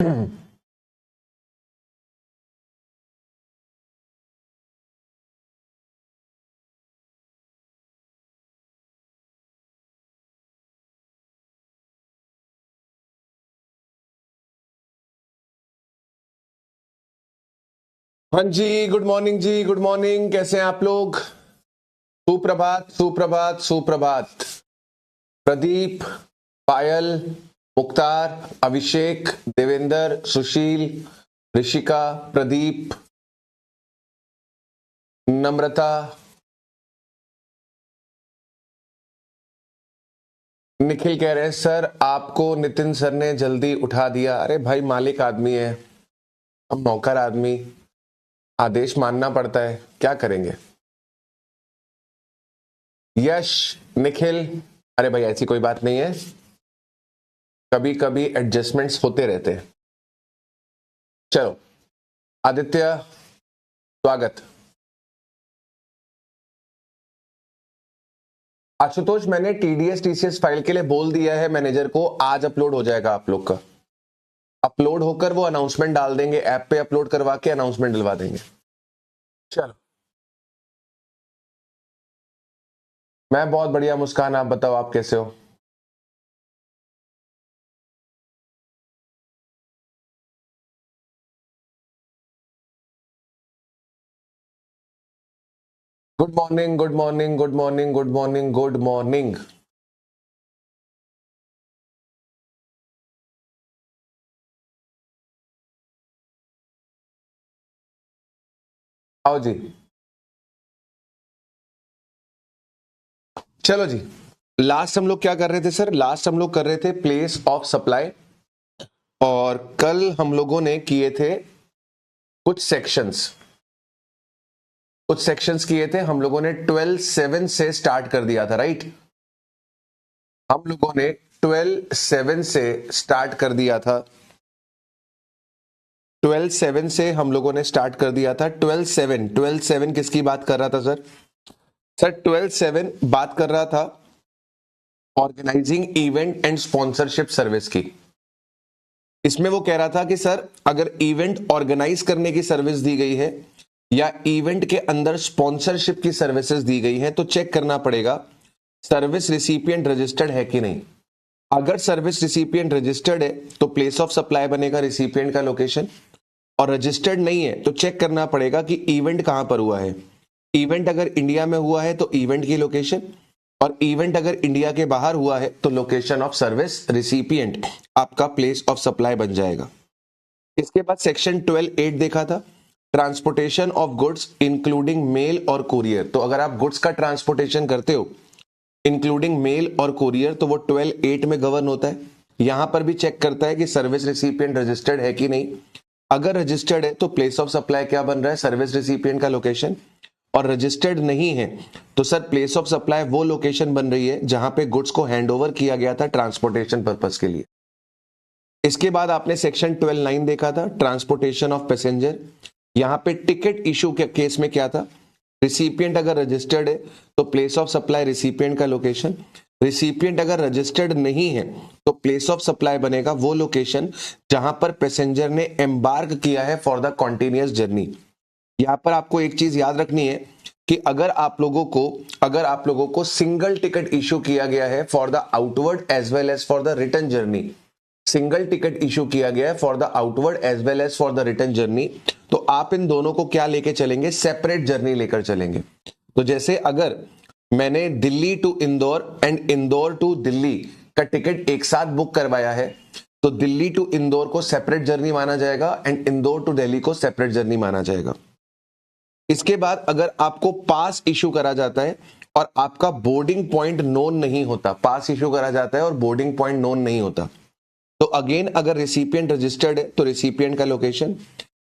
हाँ जी, good morning जी, good morning. कैसे हैं आप लोग? सुप्रभात सुप्रभात सुप्रभात। प्रदीप, पायल, मुख्तार, अभिषेक, देवेंद्र, सुशील, ऋषिका, प्रदीप, नम्रता, निखिल कह रहे हैं सर आपको नितिन सर ने जल्दी उठा दिया। अरे भाई, मालिक आदमी है, हम नौकर आदमी, आदेश मानना पड़ता है, क्या करेंगे। यश, निखिल, अरे भाई ऐसी कोई बात नहीं है, कभी कभी एडजस्टमेंट्स होते रहते हैं। चलो, आदित्य, स्वागत। आशुतोष, मैंने टीडीएस टीसीएस फाइल के लिए बोल दिया है मैनेजर को, आज अपलोड हो जाएगा आप लोग का। अपलोड होकर वो अनाउंसमेंट डाल देंगे, ऐप पे अपलोड करवा के अनाउंसमेंट डलवा देंगे। चलो, मैं बहुत बढ़िया। मुस्कान, आप बताओ, आप कैसे हो? Good morning, good morning, good morning, good morning, good morning. आओ जी, चलो जी। लास्ट हम लोग क्या कर रहे थे सर? लास्ट हम लोग कर रहे थे प्लेस ऑफ सप्लाई, और कल हम लोगों ने किए थे कुछ सेक्शंस। कुछ सेक्शंस किए थे हम लोगों ने, 12/7 से स्टार्ट कर दिया था, राइट? हम लोगों ने 12/7 से स्टार्ट कर दिया था। 12/7 से हम लोगों ने स्टार्ट कर दिया था। 12/7 किसकी बात कर रहा था सर? सर 12/7 बात कर रहा था organising event and sponsorship service की। इसमें वो कह रहा था कि सर अगर इवेंट ऑर्गेनाइज करने की सर्विस दी गई है या इवेंट के अंदर स्पॉन्सरशिप की सर्विसेज दी गई है तो चेक करना पड़ेगा सर्विस रिसिपिएंट रजिस्टर्ड है कि नहीं। अगर सर्विस रिसिपिएंट रजिस्टर्ड है तो प्लेस ऑफ सप्लाई बनेगा रिसिपिएंट का लोकेशन, और रजिस्टर्ड नहीं है तो चेक करना पड़ेगा कि इवेंट कहां पर हुआ है। इवेंट अगर इंडिया में हुआ है तो इवेंट की लोकेशन, और इवेंट अगर इंडिया के बाहर हुआ है तो लोकेशन ऑफ सर्विस रिसिपिएंट आपका प्लेस ऑफ सप्लाई बन जाएगा। इसके बाद सेक्शन 12(8) देखा था, transportation of goods including mail और कुरियर। तो अगर आप गुड्स का ट्रांसपोर्टेशन करते हो इंक्लूडिंग मेल और कुरियर तो वो 12(8) में गवर्न होता है। यहां पर भी चेक करता है कि सर्विस रिसिपिएंट रजिस्टर्ड है कि नहीं। अगर रजिस्टर्ड है तो प्लेस ऑफ सप्लाई क्या बन रहा है? सर्विस रिसिपिएंट का लोकेशन। और रजिस्टर्ड नहीं है तो सर प्लेस ऑफ सप्लाई वो लोकेशन बन रही है जहां पे गुड्स को हैंडओवर किया गया था ट्रांसपोर्टेशन पर्पस के लिए। इसके बाद आपने सेक्शन 12(9) देखा था, ट्रांसपोर्टेशन ऑफ पैसेंजर। यहां पे टिकट इशू के केस में क्या था? रिसिपिएंट अगर रजिस्टर्ड है तो प्लेस ऑफ सप्लाई रिसिपिएंट का लोकेशन। रिसिपिएंट अगर रजिस्टर्ड नहीं है तो प्लेस ऑफ सप्लाई बनेगा वो लोकेशन जहां पर पैसेंजर ने एम्बार्क किया है फॉर द कॉन्टिन्यूअस जर्नी। यहां पर आपको एक चीज याद रखनी है कि अगर आप लोगों को सिंगल टिकट इशू किया गया है for the outward as well as for the return journey, single ticket issue किया गया है for the outward as well as for the return journey, तो आप इन दोनों को क्या लेके चलेंगे? सेपरेट जर्नी लेकर चलेंगे। तो जैसे अगर मैंने Delhi to Indore and Indore to Delhi का टिकट एक साथ बुक करवाया है तो दिल्ली टू इंदौर को सेपरेट जर्नी माना जाएगा एंड इंदौर टू दिल्ली को सेपरेट जर्नी माना जाएगा। इसके बाद अगर आपको पास इशू करा जाता है और आपका बोर्डिंग पॉइंट नोन नहीं होता, पास इशू करा जाता है और बोर्डिंग पॉइंट नोन नहीं होता, तो अगेन अगर रिसिपिएंट रजिस्टर्ड है तो रिसिपिएंट का लोकेशन।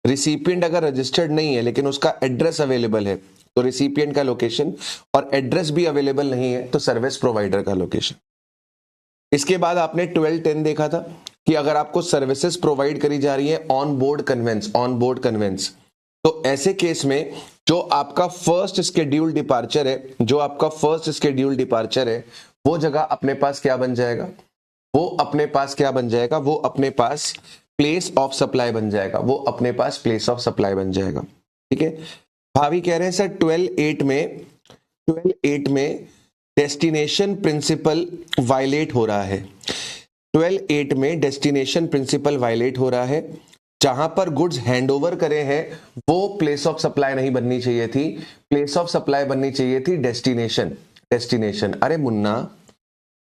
रिसिपिएंट अगर रजिस्टर्ड नहीं है लेकिन उसका एड्रेस अवेलेबल है तो रिसिपिएंट का लोकेशन, और एड्रेस भी अवेलेबल नहीं है तो सर्विस प्रोवाइडर का लोकेशन। इसके बाद आपने 12(10) देखा था कि अगर आपको सर्विसेज प्रोवाइड करी जा रही है ऑन बोर्ड कन्वेंस, तो ऐसे केस में जो आपका फर्स्ट स्केड्यूल डिपार्चर है वो जगह अपने पास क्या बन जाएगा? वो अपने पास प्लेस ऑफ सप्लाई बन जाएगा, वो अपने पास प्लेस ऑफ सप्लाई बन जाएगा। ठीक है, भाभी कह रहे हैं सर 12.8 में डेस्टिनेशन प्रिंसिपल वायलेट हो रहा है। 12.8 में डेस्टिनेशन प्रिंसिपल वायलेट हो रहा है, जहां पर गुड्स हैंडओवर करे हैं वो प्लेस ऑफ सप्लाई नहीं बननी चाहिए थी, प्लेस ऑफ सप्लाई बननी चाहिए थी डेस्टिनेशन। अरे मुन्ना,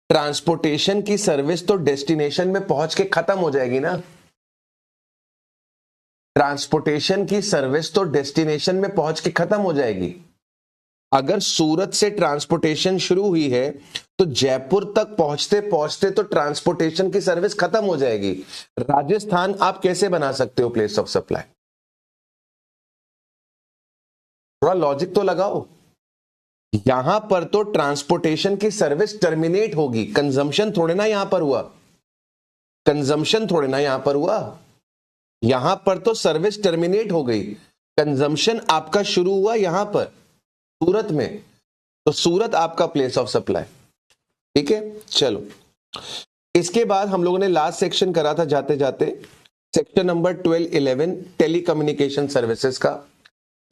ट्रांसपोर्टेशन की सर्विस तो डेस्टिनेशन में पहुंच के खत्म हो जाएगी ना। ट्रांसपोर्टेशन की सर्विस तो डेस्टिनेशन में पहुंच के खत्म हो जाएगी। अगर सूरत से ट्रांसपोर्टेशन शुरू हुई है तो जयपुर तक पहुंचते पहुंचते तो ट्रांसपोर्टेशन की सर्विस खत्म हो जाएगी। राजस्थान आप कैसे बना सकते हो प्लेस ऑफ सप्लाई? थोड़ा लॉजिक तो लगाओ। यहां पर तो ट्रांसपोर्टेशन की सर्विस टर्मिनेट होगी, कंजम्पशन थोड़े ना यहां पर हुआ, यहां पर तो सर्विस टर्मिनेट हो गई, कंजम्पशन आपका शुरू हुआ यहां पर सूरत में, तो सूरत आपका प्लेस ऑफ सप्लाई। ठीक है, चलो इसके बाद हम लोगों ने लास्ट सेक्शन करा था जाते जाते, सेक्शन नंबर 12-11 टेलीकम्युनिकेशन सर्विसेज का।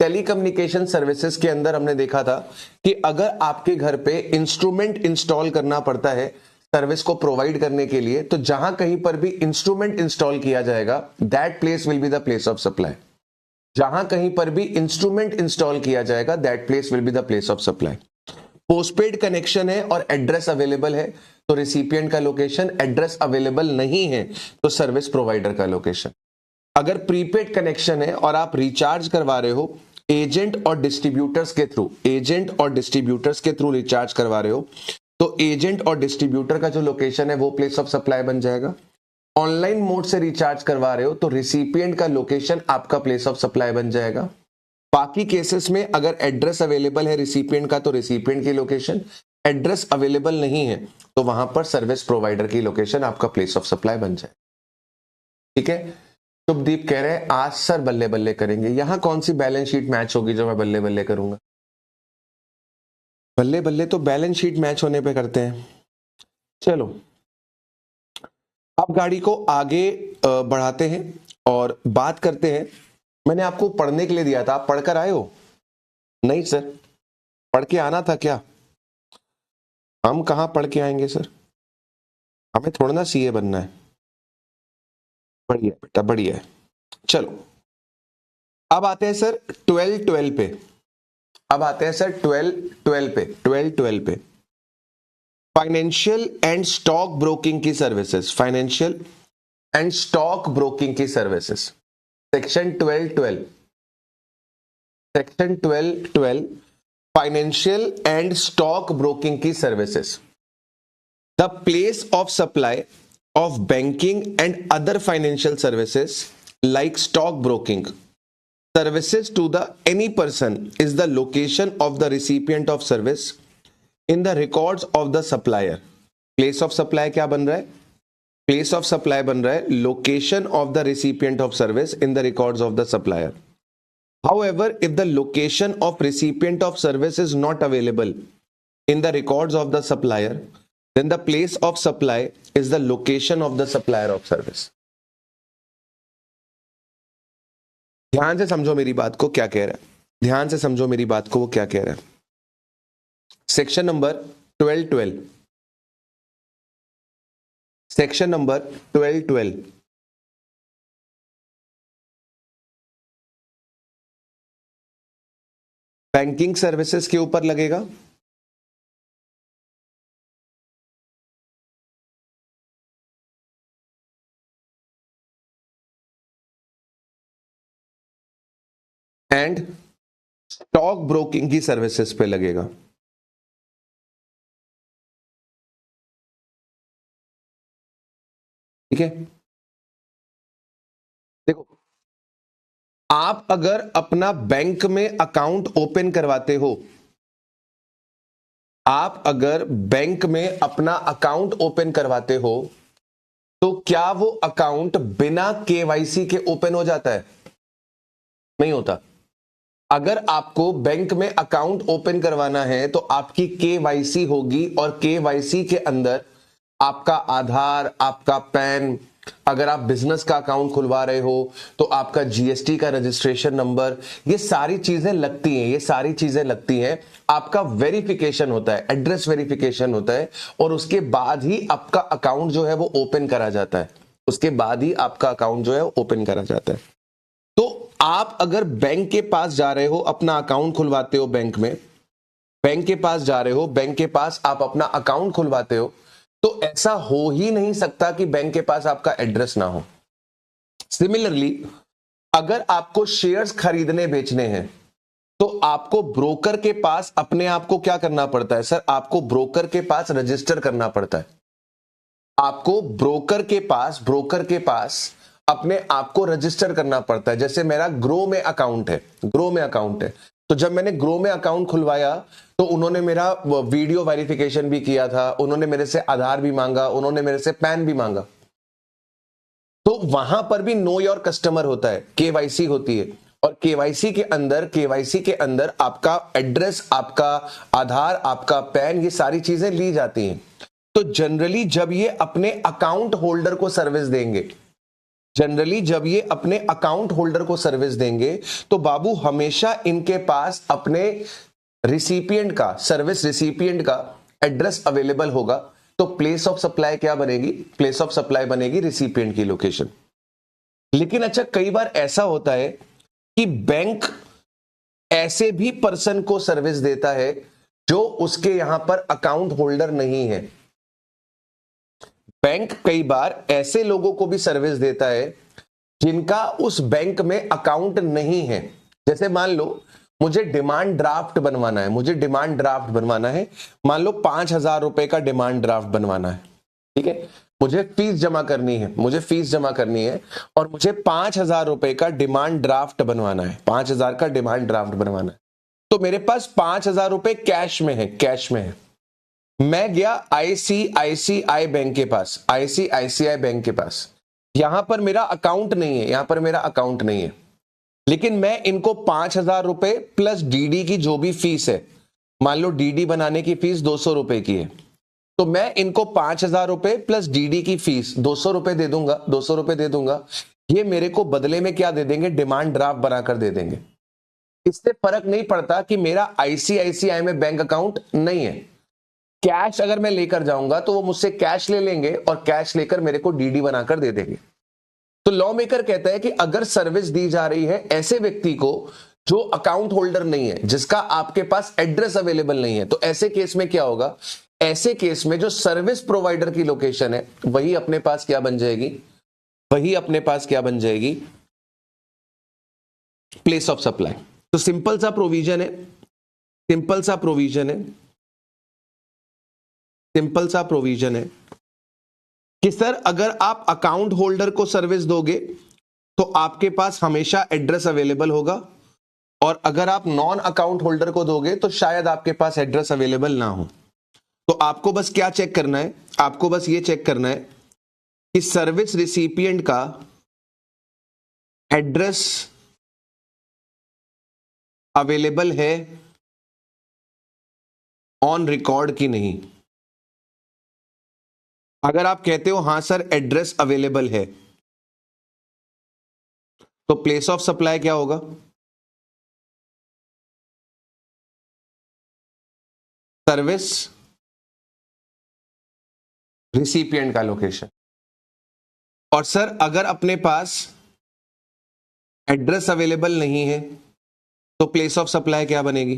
टेलीकम्युनिकेशन सर्विसेज के अंदर हमने देखा था कि अगर आपके घर पे इंस्ट्रूमेंट इंस्टॉल करना पड़ता है सर्विस को प्रोवाइड करने के लिए, तो जहां कहीं पर भी इंस्ट्रूमेंट इंस्टॉल किया जाएगा that place will be the place of supply. जहां कहीं पर भी इंस्ट्रूमेंट इंस्टॉल किया जाएगा that place will be the place of supply. Postpaid connection है और एड्रेस अवेलेबल है तो रिसिपिएंट का लोकेशन, एड्रेस अवेलेबल नहीं है तो सर्विस प्रोवाइडर का लोकेशन। अगर प्रीपेड कनेक्शन है और आप रिचार्ज करवा रहे हो एजेंट और डिस्ट्रीब्यूटर्स के थ्रू रिचार्ज करवा रहे हो तो एजेंट और डिस्ट्रीब्यूटर का जो लोकेशन है वो प्लेस ऑफ सप्लाई बन जाएगा। ऑनलाइन मोड से रिचार्ज करवा रहे हो तो रिसिपिएंट का लोकेशन आपका प्लेस ऑफ सप्लाई बन जाएगा। बाकी केसेस में अगर एड्रेस अवेलेबल है रिसिपिएंट का तो रिसिपिएंट की लोकेशन, एड्रेस अवेलेबल नहीं है तो वहां पर सर्विस प्रोवाइडर की लोकेशन आपका प्लेस ऑफ सप्लाई बन जाए। ठीक है, शुभदीप कह रहे हैं आज सर बल्ले बल्ले करेंगे। यहां कौन सी बैलेंस शीट मैच होगी जो मैं बल्ले बल्ले करूंगा? बल्ले बल्ले तो बैलेंस शीट मैच होने पे करते हैं। चलो अब गाड़ी को आगे बढ़ाते हैं और बात करते हैं। मैंने आपको पढ़ने के लिए दिया था, आप पढ़कर आए हो? नहीं सर, पढ़ के आना था क्या? हम कहां पढ़ के आएंगे सर, हमें थोड़ा ना सीए बनना है। बढ़िया बेटा, बढ़िया है। चलो अब आते हैं सर 12-12 पे। अब आते हैं सर 12-12 पे फाइनेंशियल एंड स्टॉक ब्रोकिंग की services, financial and stock broking की services. Section 12-12 financial and stock broking की services. The place of supply of banking and other financial services like stock broking services to the any person is the location of the recipient of service in the records of the supplier। place of supply क्या बन रहा है? place of supply बन रहा है location of the recipient of service in the records of the supplier। however if the location of recipient of service is not available in the records of the supplier then the place of supply is the location of the supplier of service। ध्यान से समझो मेरी बात को क्या कह रहा है, ध्यान से समझो मेरी बात को वो क्या कह रहा है। Section number 12-12 section number 12-12 banking services के ऊपर लगेगा। एंड स्टॉक ब्रोकिंग की सर्विसेज पे लगेगा। ठीक है, देखो आप अगर अपना बैंक में अकाउंट ओपन करवाते हो, आप अगर बैंक में अपना अकाउंट ओपन करवाते हो तो क्या वो अकाउंट बिना केवाईसी के ओपन हो जाता है? नहीं होता। अगर आपको बैंक में अकाउंट ओपन करवाना है तो आपकी केवाईसी होगी और केवाईसी के अंदर आपका आधार, आपका पैन, अगर आप बिजनेस का अकाउंट खुलवा रहे हो तो आपका जीएसटी का रजिस्ट्रेशन नंबर, ये सारी चीजें लगती हैं, ये सारी चीजें लगती हैं। आपका वेरिफिकेशन होता है, एड्रेस वेरिफिकेशन होता है, और उसके बाद ही आपका अकाउंट जो है वो ओपन करा जाता है, उसके बाद ही आपका अकाउंट जो है ओपन करा जाता है। तो आप अगर बैंक के पास जा रहे हो, अपना अकाउंट खुलवाते हो बैंक में, बैंक के पास जा रहे हो, बैंक के पास आप अपना अकाउंट खुलवाते हो, तो ऐसा हो ही नहीं सकता कि बैंक के पास आपका एड्रेस ना हो। सिमिलरली अगर आपको शेयर्स खरीदने बेचने हैं तो आपको ब्रोकर के पास अपने आप को क्या करना पड़ता है सर? आपको ब्रोकर के पास रजिस्टर करना पड़ता है। आपको ब्रोकर के पास अपने आप को रजिस्टर करना पड़ता है। जैसे मेरा ग्रो में अकाउंट है, ग्रो में अकाउंट है, तो जब मैंने ग्रो में अकाउंट खुलवाया तो उन्होंने मेरा वीडियो वेरिफिकेशन भी किया था, उन्होंने मेरे से आधार भी मांगा, उन्होंने मेरे से पैन भी मांगा। तो वहां पर भी नो योर कस्टमर होता है, केवाईसी होती है, और केवाईसी के अंदर आपका एड्रेस, आपका आधार, आपका पैन, ये सारी चीजें ली जाती हैं। तो जनरली जब ये अपने अकाउंट होल्डर को सर्विस देंगे, तो बाबू हमेशा इनके पास अपने रिसिपिएंट का, सर्विस रिसिपिएंट का एड्रेस अवेलेबल होगा। तो प्लेस ऑफ सप्लाई क्या बनेगी? प्लेस ऑफ सप्लाई बनेगी रिसिपिएंट की लोकेशन। लेकिन अच्छा, कई बार ऐसा होता है कि बैंक ऐसे भी पर्सन को सर्विस देता है जो उसके यहां पर अकाउंट होल्डर नहीं है। बैंक कई बार ऐसे लोगों को भी सर्विस देता है जिनका उस बैंक में अकाउंट नहीं है। जैसे मान लो मुझे डिमांड ड्राफ्ट बनवाना है, मान लो 5,000 रुपए का डिमांड ड्राफ्ट बनवाना है, ठीक है, मुझे फीस जमा करनी है और मुझे 5,000 रुपए का डिमांड ड्राफ्ट बनवाना है, 5,000 का डिमांड ड्राफ्ट बनवाना है। तो मेरे पास 5,000 रुपए कैश में है। मैं गया आईसीआईसीआई बैंक के पास, यहां पर मेरा अकाउंट नहीं है, लेकिन मैं इनको 5,000 रुपए प्लस डीडी की जो भी फीस है, मान लो डीडी बनाने की फीस 200 रुपए की है, तो मैं इनको 5,000 रुपए प्लस डीडी की फीस 200 रुपए दे दूंगा। ये मेरे को बदले में क्या दे देंगे? डिमांड ड्राफ्ट बनाकर दे देंगे। इससे फर्क नहीं पड़ता कि मेरा आईसीआईसीआई में बैंक अकाउंट नहीं है। कैश अगर मैं लेकर जाऊंगा तो वो मुझसे कैश ले लेंगे और कैश लेकर मेरे को डीडी बनाकर दे देंगे। तो लॉ मेकर कहता है कि अगर सर्विस दी जा रही है ऐसे व्यक्ति को जो अकाउंट होल्डर नहीं है, जिसका आपके पास एड्रेस अवेलेबल नहीं है, तो ऐसे केस में क्या होगा? ऐसे केस में जो सर्विस प्रोवाइडर की लोकेशन है वही अपने पास क्या बन जाएगी? Place of supply. तो सिंपल सा प्रोविजन है कि सर अगर आप अकाउंट होल्डर को सर्विस दोगे तो आपके पास हमेशा एड्रेस अवेलेबल होगा, और अगर आप नॉन अकाउंट होल्डर को दोगे तो शायद आपके पास एड्रेस अवेलेबल ना हो। तो आपको बस क्या चेक करना है? आपको बस ये चेक करना है कि सर्विस रिसिपिएंट का एड्रेस अवेलेबल है ऑन रिकॉर्ड की नहीं। अगर आप कहते हो हां सर एड्रेस अवेलेबल है, तो प्लेस ऑफ सप्लाई क्या होगा? सर्विस रिसिपिएंट का लोकेशन। और सर अगर अपने पास एड्रेस अवेलेबल नहीं है तो प्लेस ऑफ सप्लाई क्या बनेगी?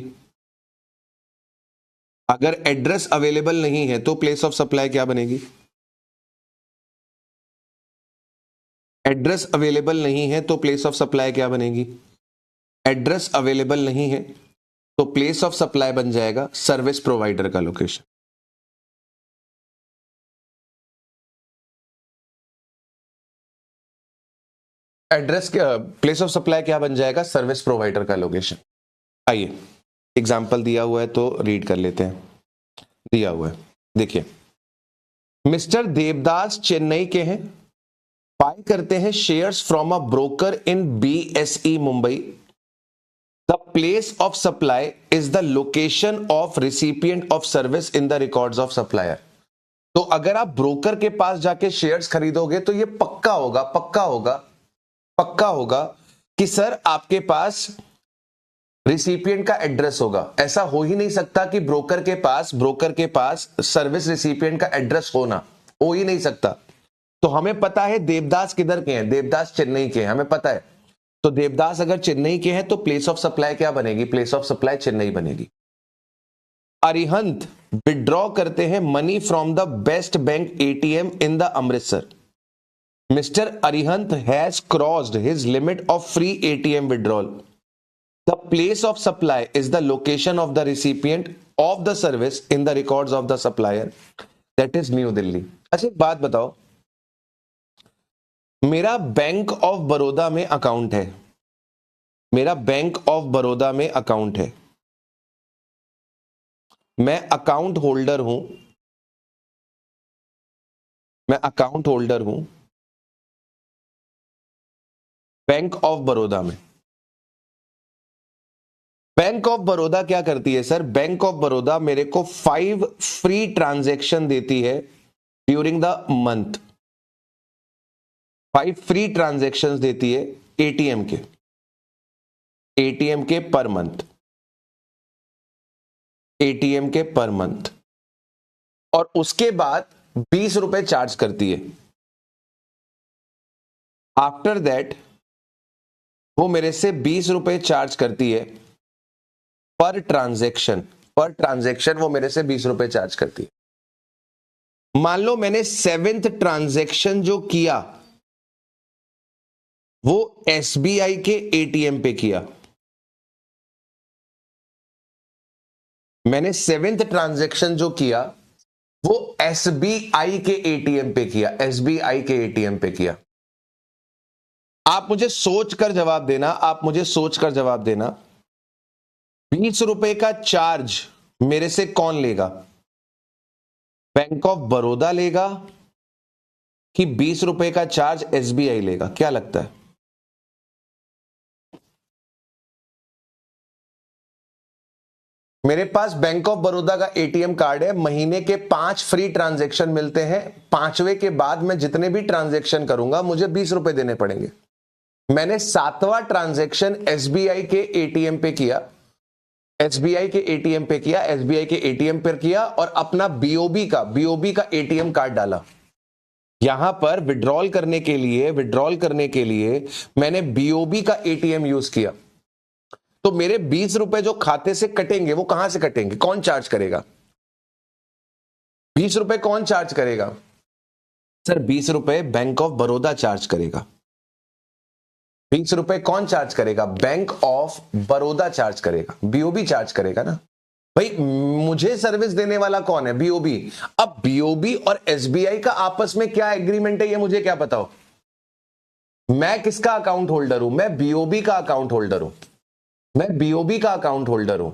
अगर एड्रेस अवेलेबल नहीं है तो प्लेस ऑफ सप्लाई क्या बनेगी? एड्रेस अवेलेबल नहीं है तो प्लेस ऑफ सप्लाई क्या बनेगी? एड्रेस अवेलेबल नहीं है तो प्लेस ऑफ सप्लाई बन जाएगा सर्विस प्रोवाइडर का location. Address place of supply क्या बन जाएगा? सर्विस प्रोवाइडर का लोकेशन। आइए एग्जाम्पल दिया हुआ है तो रीड कर लेते हैं। दिया हुआ है, देखिए, मिस्टर देवदास चेन्नई के हैं, बाय करते हैं shares from a broker in BSE Mumbai. The place of supply is the location of recipient of service in the records of supplier. तो अगर आप ब्रोकर के पास जाके शेयर्स खरीदोगे तो ये पक्का होगा, पक्का होगा, पक्का होगा कि सर आपके पास रिसिपिएंट का एड्रेस होगा। ऐसा हो ही नहीं सकता कि ब्रोकर के पास सर्विस रिसिपिएंट का एड्रेस होना, हो ही नहीं सकता। तो हमें पता है देवदास किधर के हैं, देवदास चेन्नई के हैं, हमें पता है। तो देवदास अगर चेन्नई के हैं तो प्लेस ऑफ सप्लाई क्या बनेगी, प्लेस ऑफ सप्लाई चेन्नई बनेगी। अरिहंत विड्रॉ करते हैं money from the best bank ATM in the Amritsar. Mister Arihant has crossed his limit of free ATM withdrawal. The place of supply is the location of the recipient of the service in the records of the supplier, that is new Delhi. अच्छा एक बात बताओ, मेरा bank of Baroda में account है, मेरा bank of Baroda में account है, मैं अकाउंट होल्डर हूं, मैं अकाउंट होल्डर हूं बैंक ऑफ बड़ौदा में। बैंक ऑफ बड़ौदा क्या करती है सर, बैंक ऑफ बड़ौदा मेरे को 5 फ्री ट्रांजैक्शन देती है during the month, 5 free transactions देती है एटीएम के पर मंथ, एटीएम के पर मंथ, और उसके बाद 20 रुपए चार्ज करती है। आफ्टर दैट वो मेरे से 20 रुपए चार्ज करती है पर ट्रांजैक्शन वो मेरे से 20 रुपए चार्ज करती है। मान लो मैंने 7th ट्रांजैक्शन जो किया वो एसबीआई के एटीएम पे किया, मैंने 7th ट्रांजैक्शन जो किया वो एसबीआई के एटीएम पे किया, एसबीआई के एटीएम पे किया। आप मुझे सोचकर जवाब देना, आप मुझे सोचकर जवाब देना, 20 रुपए का चार्ज मेरे से कौन लेगा, बैंक ऑफ बड़ौदा लेगा कि 20 रुपए का चार्ज एसबीआई लेगा, क्या लगता है? मेरे पास बैंक ऑफ बड़ौदा का एटीएम कार्ड है, महीने के 5 फ्री ट्रांजैक्शन मिलते हैं, 5वें के बाद मैं जितने भी ट्रांजैक्शन करूंगा मुझे 20 रुपए देने पड़ेंगे। मैंने 7वां ट्रांजैक्शन एसबीआई के एटीएम पे किया, एसबीआई के एटीएम पे किया, एसबीआई के एटीएम पर किया और अपना बीओबी का एटीएम कार्ड डाला। यहां पर विड्रॉल करने के लिए मैंने बीओबी का एटीएम यूज किया। तो मेरे 20 रुपए जो खाते से कटेंगे वो कहां से कटेंगे, कौन चार्ज करेगा? 20 रुपए कौन चार्ज करेगा सर? 20 रुपए बैंक ऑफ बड़ौदा चार्ज करेगा। 20 रुपए कौन चार्ज करेगा? बैंक ऑफ बड़ौदा चार्ज करेगा, बीओबी चार्ज करेगा ना भाई। मुझे सर्विस देने वाला कौन है? बीओबी। अब बीओबी और एसबीआई का आपस में क्या एग्रीमेंट है ये मुझे क्या बताओ? मैं किसका अकाउंट होल्डर हूं? मैं बीओबी का अकाउंट होल्डर हूं, मैं बीओबी का अकाउंट होल्डर हूं।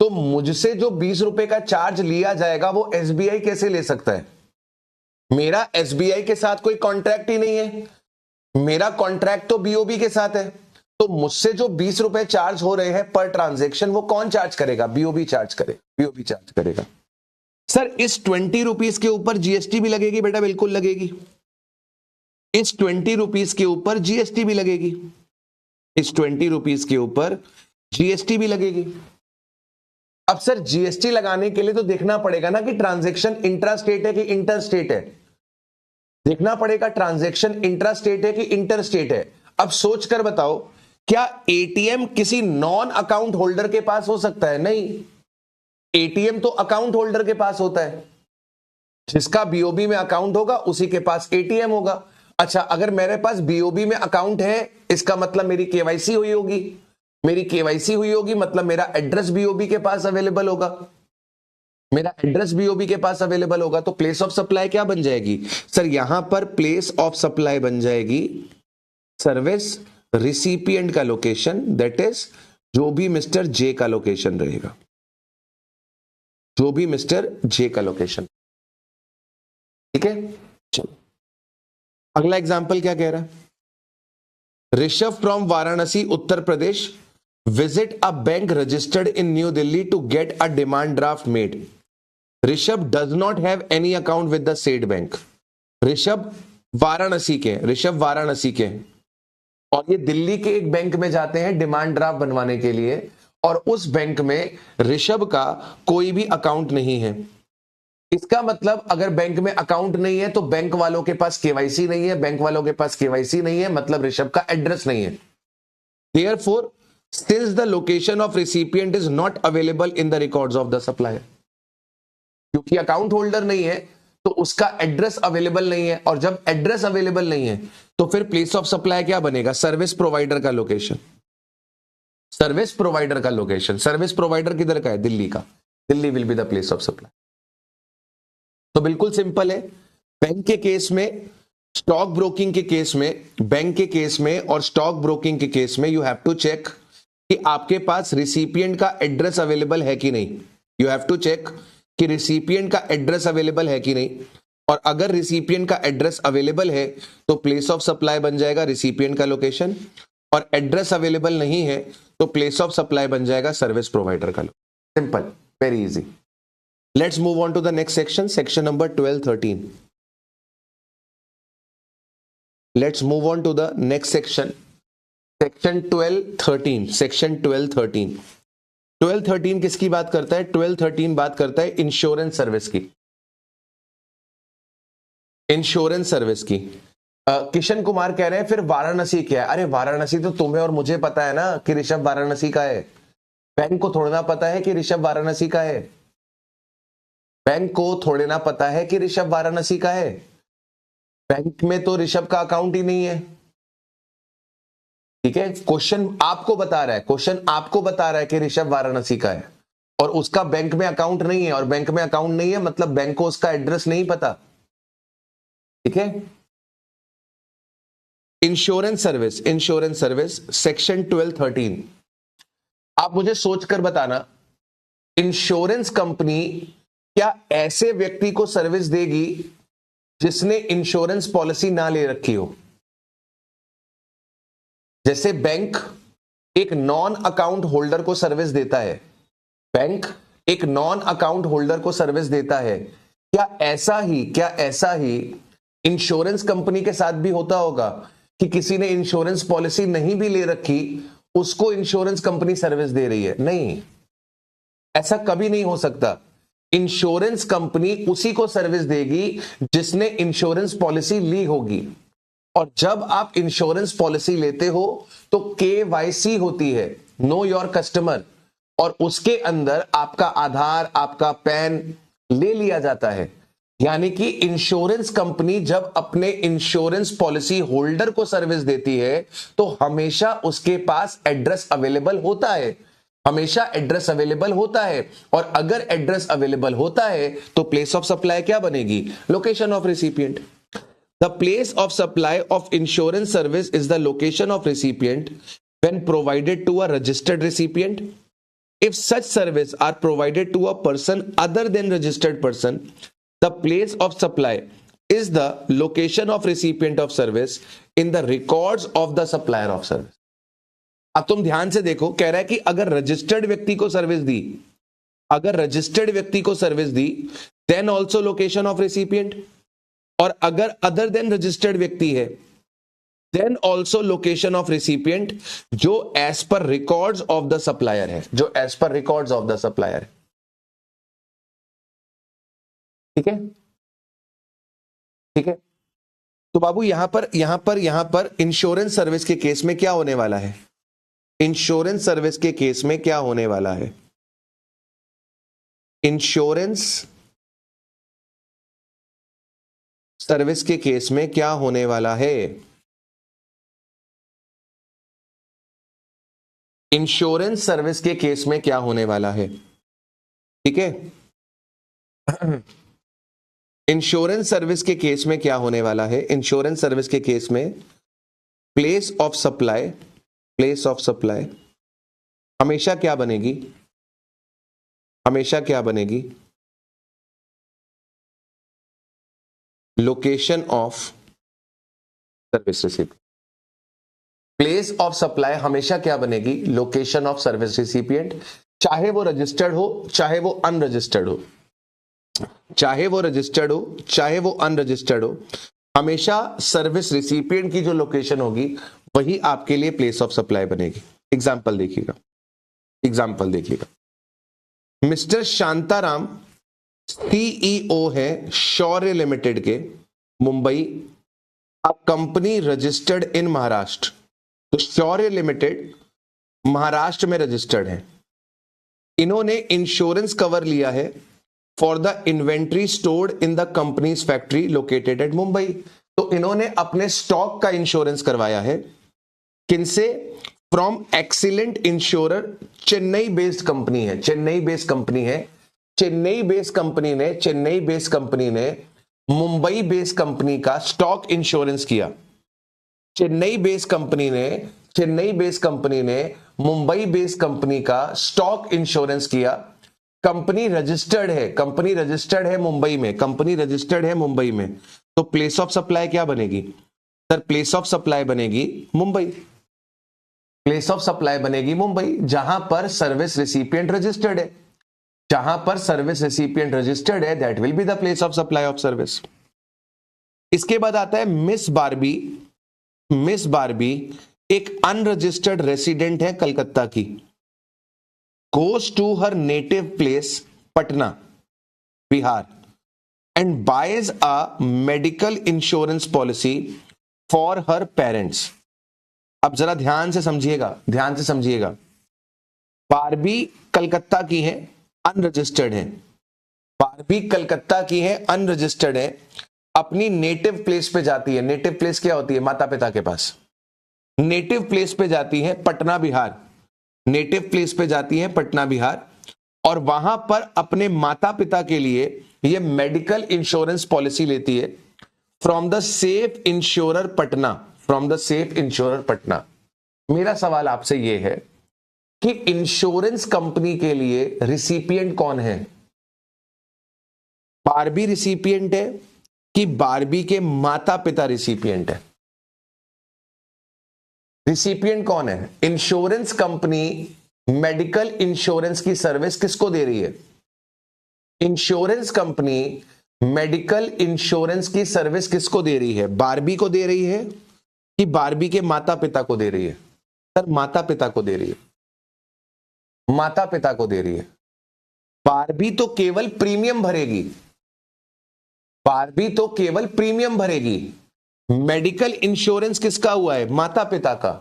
तो मुझसे जो 20 रुपए का चार्ज लिया जाएगा वो एसबीआई कैसे ले सकता है? मेरा एसबीआई के साथ कोई कॉन्ट्रैक्ट ही नहीं है, मेरा कॉन्ट्रैक्ट तो बीओबी के साथ है। तो मुझसे जो 20 रुपए चार्ज हो रहे हैं पर ट्रांजैक्शन वो कौन चार्ज करेगा? बीओबी चार्ज करेगा, बीओबी चार्ज करेगा। सर इस 20 रुपीस के ऊपर जीएसटी भी लगेगी बेटा? बिल्कुल लगेगी। इस 20 रुपीस के ऊपर जीएसटी भी लगेगी, इस 20 रुपीस के ऊपर जीएसटी भी लगेगी। अब सर जीएसटी लगाने के लिए तो देखना पड़ेगा ना कि ट्रांजैक्शन इंट्रा स्टेट है कि इंटर स्टेट है, देखना पड़ेगा ट्रांजैक्शन इंट्रा स्टेट है कि इंटर स्टेट है। अब सोच कर बताओ, क्या एटीएम किसी नॉन अकाउंट होल्डर के पास हो सकता है? नहीं, एटीएम तो अकाउंट होल्डर के पास होता है, जिसका बीओबी में अकाउंट होगा उसी के पास एटीएम होगा। अच्छा, अगर मेरे पास बीओबी में अकाउंट है इसका मतलब मेरी केवाईसी हुई होगी, मेरी केवाईसी हुई होगी मतलब मेरा एड्रेस बीओबी के पास अवेलेबल होगा, मेरा एड्रेस बीओबी के पास अवेलेबल होगा। तो प्लेस ऑफ सप्लाई क्या बन जाएगी सर? यहां पर प्लेस ऑफ सप्लाई बन जाएगी सर्विस रिसिपिएंट का लोकेशन, दैट इज जो भी मिस्टर जे का लोकेशन रहेगा, जो भी मिस्टर जे का लोकेशन। ठीक है, चलो अगला एग्जांपल क्या कह रहा है? Rishabh from Varanasi Uttar Pradesh visit a bank registered in New Delhi to get a demand draft made. Rishabh does not have any account with the said bank. Rishabh Varanasi के, ऋषभ वाराणसी के, और ये दिल्ली के एक बैंक में जाते हैं डिमांड ड्राफ्ट बनवाने के लिए, और उस बैंक में ऋषभ का कोई भी अकाउंट नहीं है। इसका मतलब अगर बैंक में अकाउंट नहीं है तो बैंक वालों के पास केवाईसी नहीं है, बैंक वालों के पास केवाईसी नहीं है मतलब ऋषभ का एड्रेस नहीं है। Therefore since the location of recipient is not available in the records of the supplier, क्योंकि अकाउंट होल्डर नहीं है तो उसका एड्रेस अवेलेबल नहीं है, और जब एड्रेस अवेलेबल नहीं है तो फिर प्लेस ऑफ सप्लाई क्या बनेगा? सर्विस प्रोवाइडर का लोकेशन। सर्विस प्रोवाइडर का लोकेशन, सर्विस प्रोवाइडर किधर का है? दिल्ली का। Delhi will be the place of supply. तो बिल्कुल सिंपल है। बैंक के केस में, स्टॉक ब्रोकिंग के केस में, बैंक के केस में और स्टॉक ब्रोकिंग के केस में यू हैव टू चेक कि आपके पास रिसिपिएंट का एड्रेस अवेलेबल है कि नहीं। यू हैव टू चेक कि रिसिपिएंट का एड्रेस अवेलेबल है कि नहीं, और अगर रिसिपिएंट का एड्रेस अवेलेबल है तो प्लेस ऑफ सप्लाई बन जाएगा रिसिपिएंट का लोकेशन, और एड्रेस अवेलेबल नहीं है तो प्लेस ऑफ सप्लाई बन जाएगा सर्विस प्रोवाइडर का location. Simple, very easy. Let's move on to the next section, section number 12-13। Let's move on to the next section, section 12-13। Section 12-13, 12-13 किसकी बात करता है? 12-13 बात करता है इंश्योरेंस सर्विस की। इंश्योरेंस सर्विस की। किशन कुमार कह रहे हैं फिर वाराणसी क्या है? अरे वाराणसी तो तुम्हें और मुझे पता है ना कि ऋषभ वाराणसी का है। बैंक को थोड़ा ना पता है कि ऋषभ वाराणसी का है। बैंक को थोड़े ना पता है कि ऋषभ वाराणसी का है। बैंक में तो ऋषभ का अकाउंट ही नहीं है। ठीक है, क्वेश्चन आपको बता रहा है, क्वेश्चन आपको बता रहा है कि ऋषभ वाराणसी का है, और उसका बैंक में अकाउंट नहीं है, और बैंक में अकाउंट नहीं है मतलब बैंक को उसका एड्रेस नहीं पता। ठीक है, insurance service, insurance service section 12-13। आप मुझे सोचकर बताना, इंश्योरेंस कंपनी क्या ऐसे व्यक्ति को सर्विस देगी जिसने इंश्योरेंस पॉलिसी ना ले रखी हो? जैसे बैंक एक नॉन अकाउंट होल्डर को सर्विस देता है, बैंक एक नॉन अकाउंट होल्डर को सर्विस देता है, क्या ऐसा ही इंश्योरेंस कंपनी के साथ भी होता होगा कि किसी ने इंश्योरेंस पॉलिसी नहीं भी ले रखी, उसको इंश्योरेंस कंपनी सर्विस दे रही है? नहीं, ऐसा कभी नहीं हो सकता। इंश्योरेंस कंपनी उसी को सर्विस देगी जिसने इंश्योरेंस पॉलिसी ली होगी, और जब आप इंश्योरेंस पॉलिसी लेते हो तो केवाईसी होती है, नो योर कस्टमर, और उसके अंदर आपका आधार, आपका पैन ले लिया जाता है। यानी कि इंश्योरेंस कंपनी जब अपने इंश्योरेंस पॉलिसी होल्डर को सर्विस देती है तो हमेशा उसके पास एड्रेस अवेलेबल होता है, हमेशा एड्रेस अवेलेबल होता है, और अगर एड्रेस अवेलेबल होता है तो प्लेस ऑफ सप्लाई क्या बनेगी? Location of recipient. The place of supply of insurance service is the location of recipient when provided to a registered recipient. If such service are provided to a person other than registered person, the place of supply is the location of recipient of service in the records of the supplier of service. अब तुम ध्यान से देखो, कह रहा है कि अगर रजिस्टर्ड व्यक्ति को सर्विस दी, अगर रजिस्टर्ड व्यक्ति को service the, then also location of recipient, और अगर अदर देन रजिस्टर्ड व्यक्ति है then also location of recipient, जो as per records of the supplier है, जो as per records of the supplier है। ठीक है, ठीक है। तो बाबू यहां पर इंश्योरेंस सर्विस के केस में क्या होने वाला है? इंश्योरेंस सर्विस के केस में क्या होने वाला है? इंश्योरेंस सर्विस के केस में क्या होने वाला है? इंश्योरेंस सर्विस के केस में क्या होने वाला है? ठीक है, इंश्योरेंस सर्विस के केस में क्या होने वाला है? इंश्योरेंस सर्विस के केस में place of supply, place of supply हमेशा क्या बनेगी? हमेशा क्या बनेगी? Location of service recipient. Place of supply हमेशा क्या बनेगी? लोकेशन ऑफ सर्विस रिसिपिएंट, चाहे वो रजिस्टर्ड हो चाहे वो अनरजिस्टर्ड हो। चाहे वो रजिस्टर्ड हो चाहे वो अनरजिस्टर्ड हो, हमेशा सर्विस रिसिपिएंट की जो लोकेशन होगी वही आपके लिए प्लेस ऑफ सप्लाई बनेगी। एग्जाम्पल देखिएगा, मिस्टर शांताराम सीईओ है शौर्य लिमिटेड के, Mumbai, a company registered in Maharashtra. तो शौर्य लिमिटेड महाराष्ट्र में रजिस्टर्ड है। इन्होंने इंश्योरेंस कवर लिया है for the inventory stored in the companies factory located at Mumbai. तो इन्होंने अपने स्टॉक का इंश्योरेंस करवाया है किनसे? From excellent insurer, Chennai based company है, चेन्नई बेस्ड कंपनी ने मुंबई बेस्ड कंपनी का स्टॉक इंश्योरेंस किया। चेन्नई बेस्ड कंपनी ने मुंबई बेस्ड कंपनी का स्टॉक इंश्योरेंस किया। कंपनी रजिस्टर्ड है मुंबई में, तो प्लेस ऑफ सप्लाई क्या बनेगी सर? प्लेस ऑफ सप्लाई बनेगी मुंबई, जहां पर सर्विस रिसिपिएंट रजिस्टर्ड है, that will be the place of supply of service. इसके बाद आता है मिस बारबी एक अनरजिस्टर्ड रेसिडेंट है कलकत्ता की, goes to her native place Patna Bihar and buys a medical insurance policy for her parents. अब जरा ध्यान से समझिएगा, बारबी कलकत्ता की है, अनरजिस्टर्ड है, अपनी नेटिव प्लेस पे जाती है। नेटिव प्लेस क्या होती है? माता पिता के पास। नेटिव प्लेस पे जाती है पटना बिहार, और वहां पर अपने माता पिता के लिए यह मेडिकल इंश्योरेंस पॉलिसी लेती है from the safe insurer Patna. मेरा सवाल आपसे यह है कि इंश्योरेंस कंपनी के लिए रिसिपिएंट कौन है? बारबी रिसिपिएंट है कि बारबी के माता पिता रिसिपिएंट है? रिसिपिएंट कौन है? इंश्योरेंस कंपनी मेडिकल इंश्योरेंस की सर्विस किसको दे रही है? इंश्योरेंस कंपनी मेडिकल इंश्योरेंस की सर्विस किसको दे रही है? बारबी को दे रही है कि बारबी के माता पिता को दे रही है? सर माता पिता को दे रही है। बारबी तो केवल प्रीमियम भरेगी। मेडिकल इंश्योरेंस किसका हुआ है? माता पिता का।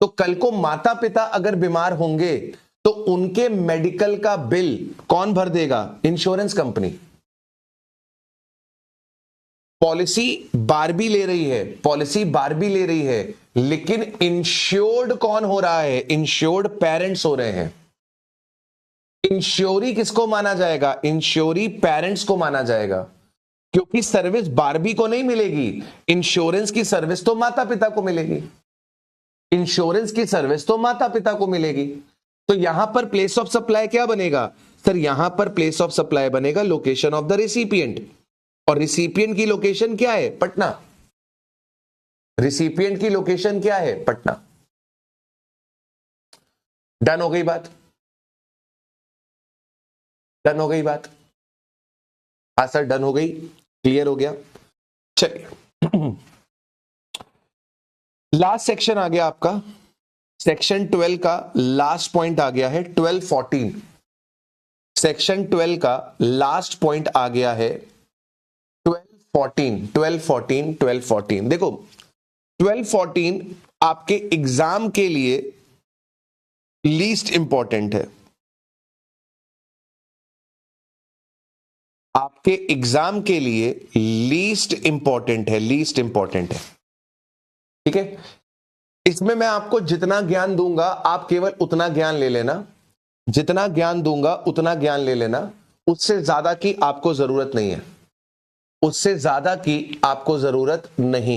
तो कल को माता पिता अगर बीमार होंगे तो उनके मेडिकल का बिल कौन भर देगा? Insurance company. पॉलिसी बारबी ले रही है, लेकिन इंश्योर्ड कौन हो रहा है? इंश्योर्ड पेरेंट्स हो रहे हैं। इंश्योरी किसको माना जाएगा? इंश्योरी पेरेंट्स को माना जाएगा, क्योंकि सर्विस बारबी को नहीं मिलेगी, इंश्योरेंस की सर्विस तो माता पिता को मिलेगी। तो यहां पर प्लेस ऑफ सप्लाई क्या बनेगा सर? यहां पर प्लेस ऑफ सप्लाई बनेगा लोकेशन ऑफ द रिसिपिएंट, और रिसिपिएंट की लोकेशन क्या है? पटना। डन हो गई बात? हाँ सर, डन हो गई, क्लियर हो गया। चलिए लास्ट सेक्शन आ गया आपका, सेक्शन 12 का लास्ट पॉइंट आ गया है 12-14। सेक्शन 12 का लास्ट पॉइंट आ गया है 12-14। देखो 12-14 आपके एग्जाम के लिए लीस्ट इंपॉर्टेंट है, आपके एग्जाम के लिए लीस्ट इंपॉर्टेंट है। ठीक है, इसमें मैं आपको जितना ज्ञान दूंगा आप केवल उतना ज्ञान ले लेना, उससे ज्यादा की आपको जरूरत नहीं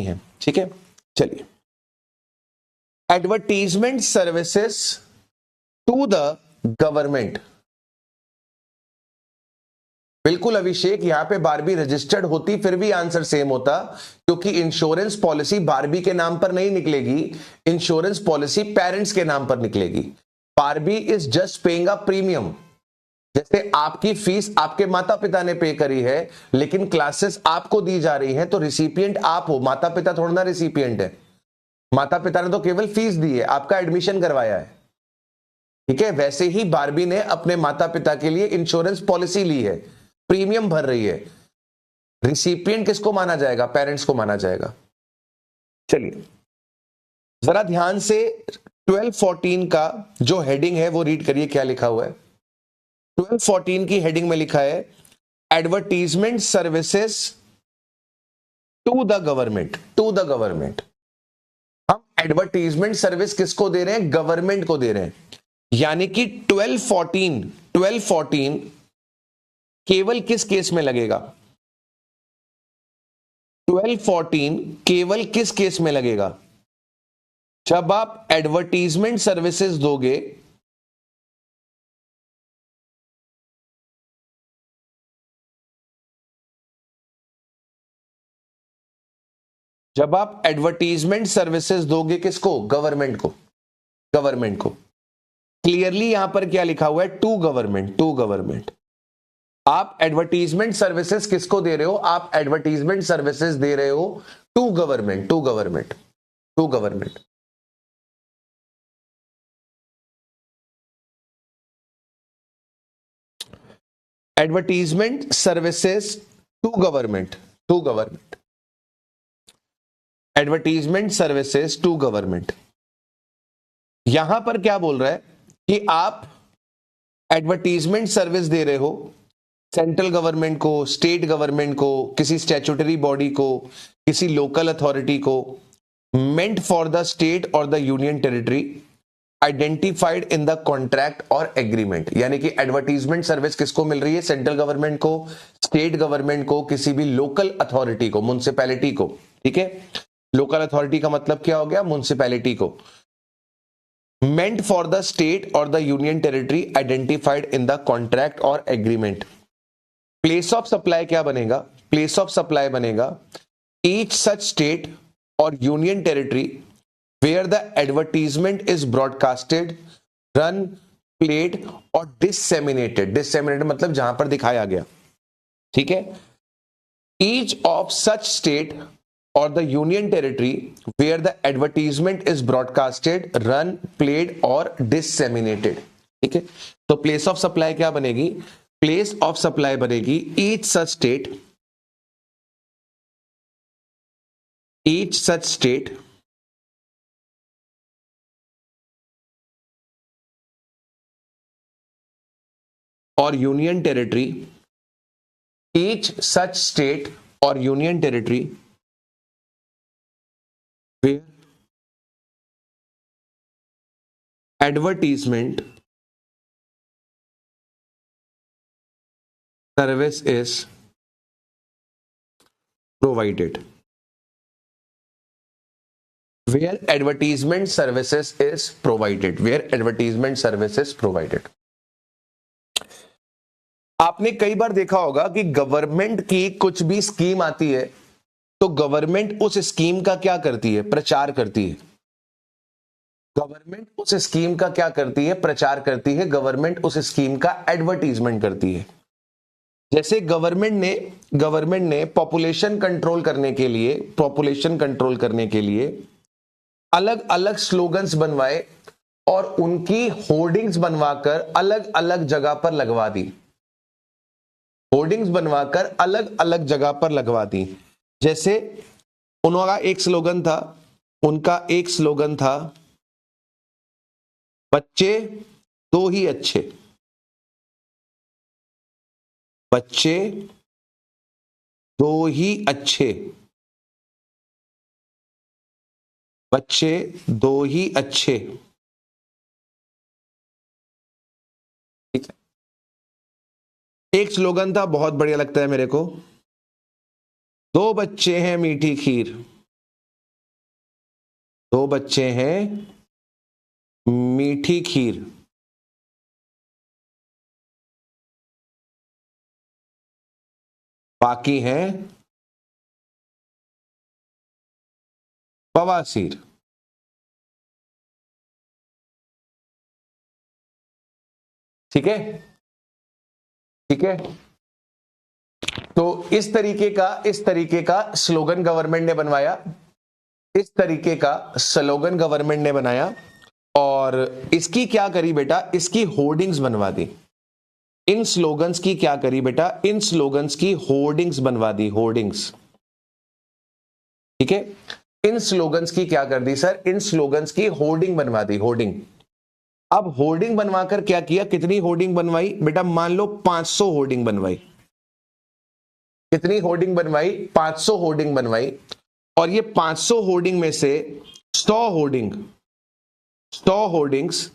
है। ठीक है, चलिए। Advertisement services to the government. बिल्कुल अभिषेक, यहां पे बारबी रजिस्टर्ड होती फिर भी आंसर सेम होता, क्योंकि इंश्योरेंस पॉलिसी बारबी के नाम पर नहीं निकलेगी, इंश्योरेंस पॉलिसी पेरेंट्स के नाम पर निकलेगी। Barbie is just paying a premium, जैसे आपकी फीस आपके माता पिता ने पे करी है, लेकिन क्लासेस आपको दी जा रही हैं, तो रिसिपिएंट आप हो, माता पिता थोड़ा ना रिसिपिएंट है। माता पिता ने तो केवल फीस दी है, आपका एडमिशन करवाया है। ठीक है, वैसे ही बारबी ने अपने माता पिता के लिए इंश्योरेंस पॉलिसी ली है, प्रीमियम भर रही है। रिसिपिएंट किसको माना जाएगा? पेरेंट्स को माना जाएगा। चलिए जरा ध्यान से 1214 का जो हेडिंग है वो रीड करिए, क्या लिखा हुआ है। 1214 की हेडिंग में लिखा है advertisement services to the government. To the government, हम एडवर्टीजमेंट सर्विस किसको दे रहे हैं? गवर्नमेंट को दे रहे हैं। यानी कि 1214 केवल किस केस में लगेगा? 1214 केवल किस केस में लगेगा? जब आप एडवर्टीजमेंट सर्विसेज दोगे, जब आप एडवर्टीजमेंट सर्विसेज दोगे किसको? गवर्नमेंट को। गवर्नमेंट को। क्लियरली यहां पर क्या लिखा हुआ है? To government. To government. आप एडवर्टीजमेंट सर्विसेज किसको दे रहे हो? आप एडवर्टीजमेंट सर्विसेज दे रहे हो to government. To government. To government. Advertisement services to government. To government. Advertisement services to government. यहां पर क्या बोल रहा है कि आप एडवर्टीजमेंट सर्विस दे रहे हो सेंट्रल गवर्नमेंट को, स्टेट गवर्नमेंट को, किसी स्टैट्यूटरी बॉडी को, किसी लोकल अथॉरिटी को, मेंट फॉर द स्टेट और the union territory identified in the contract और एग्रीमेंट। यानी कि एडवर्टीजमेंट सर्विस किसको मिल रही है? सेंट्रल गवर्नमेंट को, स्टेट गवर्नमेंट को, किसी भी लोकल अथॉरिटी को, म्युनिसिपैलिटी को। ठीक है, लोकल अथॉरिटी का मतलब क्या हो गया? म्युनिसिपैलिटी को। मेंट फॉर द स्टेट और the union territory identified in the contract और एग्रीमेंट। प्लेस ऑफ सप्लाई क्या बनेगा? प्लेस ऑफ सप्लाई बनेगा ईच सच स्टेट और union territory where the advertisement is broadcasted, run, played और disseminated. डिससेमिनेटेड मतलब जहां पर दिखाया गया। ठीक है, ईच ऑफ सच स्टेट और the union territory where the advertisement is broadcasted, run, played और डिससेमिनेटेड। ठीक है, तो प्लेस ऑफ सप्लाई क्या बनेगी? प्लेस ऑफ सप्लाई बनेगी each such state, each such state और union territory, each such state और union territory where advertisement service is provided. Where advertisement services is provided, where advertisement services provided। आपने कई बार देखा होगा कि गवर्नमेंट की कुछ भी स्कीम आती है तो गवर्नमेंट उस स्कीम का क्या करती है? प्रचार करती है। गवर्नमेंट उस स्कीम का क्या करती है? प्रचार करती है। गवर्नमेंट उस स्कीम का एडवर्टीजमेंट करती है। जैसे गवर्नमेंट ने पॉपुलेशन कंट्रोल करने के लिए, पॉपुलेशन कंट्रोल करने के लिए अलग अलग स्लोगन्स बनवाए और उनकी होर्डिंग्स बनवाकर अलग अलग जगह पर लगवा दी। होर्डिंग्स बनवाकर अलग अलग जगह पर लगवा दी। जैसे उनका एक स्लोगन था, उनका एक स्लोगन था बच्चे दो ही अच्छे, बच्चे दो ही अच्छे, बच्चे दो ही अच्छे। ठीक है, एक स्लोगन था बहुत बढ़िया लगता है मेरे को, दो बच्चे हैं मीठी खीर, दो बच्चे हैं मीठी खीर, बाकी हैं बवासीर। ठीक है, ठीक है, तो इस तरीके का स्लोगन गवर्नमेंट ने बनवाया, इस तरीके का स्लोगन गवर्नमेंट ने बनाया और इसकी क्या करी बेटा, इसकी होर्डिंग्स बनवा दी। इन स्लोगन्स की क्या करी बेटा, इन स्लोगन्स की होर्डिंग्स बनवा दी, होर्डिंग्स। ठीक है, इन स्लोगन्स की क्या कर दी सर, इन स्लोगन्स की होर्डिंग बनवा दी, होर्डिंग। अब होर्डिंग बनवाकर क्या किया, कितनी होर्डिंग बनवाई बेटा, मान लो 500 होर्डिंग बनवाई। कितनी होर्डिंग बनवाई, 500 होर्डिंग बनवाई। और ये 500 होर्डिंग में से 100 होर्डिंग्स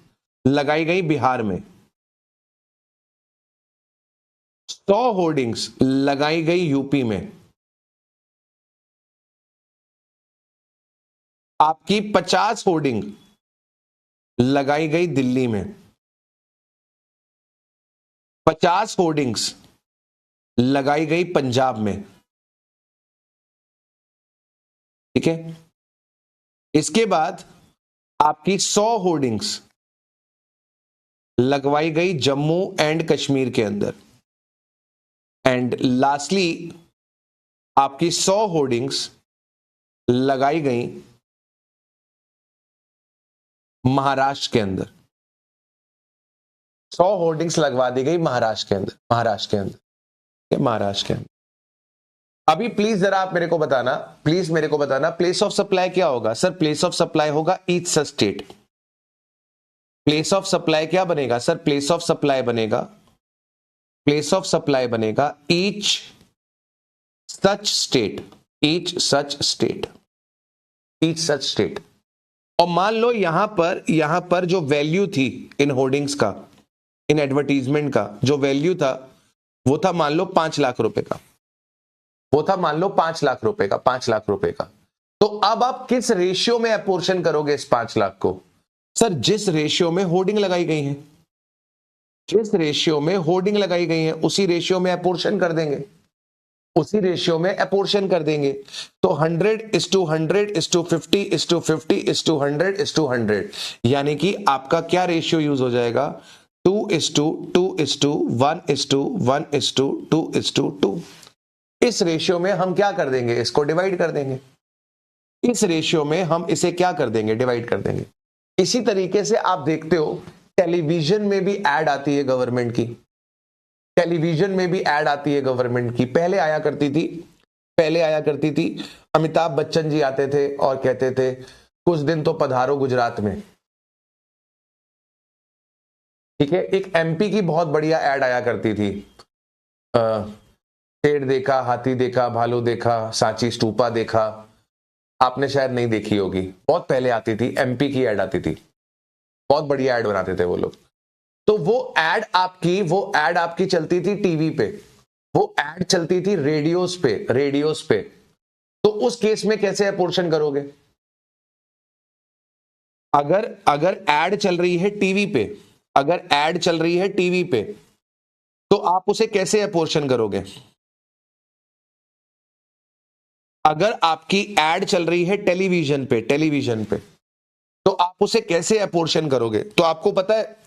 लगाई गई बिहार में, 100 होर्डिंग्स लगाई गई यूपी में, आपकी 50 होर्डिंग लगाई गई दिल्ली में, 50 होर्डिंग्स लगाई गई पंजाब में। ठीक है, इसके बाद आपकी 100 होर्डिंग्स लगवाई गई जम्मू एंड कश्मीर के अंदर, एंड लास्टली आपकी 100 होर्डिंग्स लगाई गई महाराष्ट्र के अंदर। 100 होर्डिंग्स लगवा दी गई महाराष्ट्र के अंदर, महाराष्ट्र के अंदर। अभी प्लीज जरा आप मेरे को बताना, प्लीज मेरे को बताना, प्लेस ऑफ सप्लाई क्या होगा सर, प्लेस ऑफ सप्लाई होगा each such state. Place of supply क्या बनेगा सर, प्लेस ऑफ सप्लाई बनेगा, प्लेस ऑफ सप्लाई बनेगा each such state, each such state, each such state. और मान लो यहां पर जो वैल्यू थी इन होर्डिंग्स का, इन एडवर्टीजमेंट का जो वैल्यू था वो था मान लो 5 लाख रुपए का, वो था मान लो 5 लाख रुपए का, 5 लाख रुपए का। तो अब आप किस रेशियो में अपोर्शन करोगे इस 5 लाख को सर, जिस रेशियो में होर्डिंग लगाई गई है, जिस रेशियो में होर्डिंग लगाई गई है उसी रेशियो में अपोर्शन कर देंगे, उसी रेशियो में अपोर्शन कर देंगे। तो 100:100:50:50:100:100, यानी कि आपका क्या रेशियो यूज हो जाएगा, 2:2:1:1:2:2। इस रेशियो में हम क्या कर देंगे, इसको डिवाइड कर देंगे, इस रेशियो में हम इसे क्या कर देंगे, डिवाइड कर देंगे। इसी तरीके से आप देखते हो टेलीविजन में भी एड आती है गवर्नमेंट की, टेलीविजन में भी एड आती है गवर्नमेंट की। पहले आया करती थी अमिताभ बच्चन जी आते थे और कहते थे कुछ दिन तो पधारो गुजरात में। ठीक है, एक एमपी की बहुत बढ़िया एड आया करती थी, शेर देखा, हाथी देखा, भालू देखा, सांची स्तूपा देखा, आपने शायद नहीं देखी होगी, बहुत पहले आती थी, एमपी की एड आती थी, बहुत बढ़िया एड बनाते थे वो लोग। तो वो एड आपकी चलती थी टीवी पे, वो एड चलती थी रेडियोस पे। तो उस केस में कैसे अपोर्शन करोगे, अगर एड चल रही है टीवी पे, अगर एड चल रही है टीवी पे तो आप उसे कैसे अपोर्शन करोगे, अगर आपकी एड चल रही है टेलीविजन पे तो आप उसे कैसे अपोर्शन करोगे। तो आपको पता है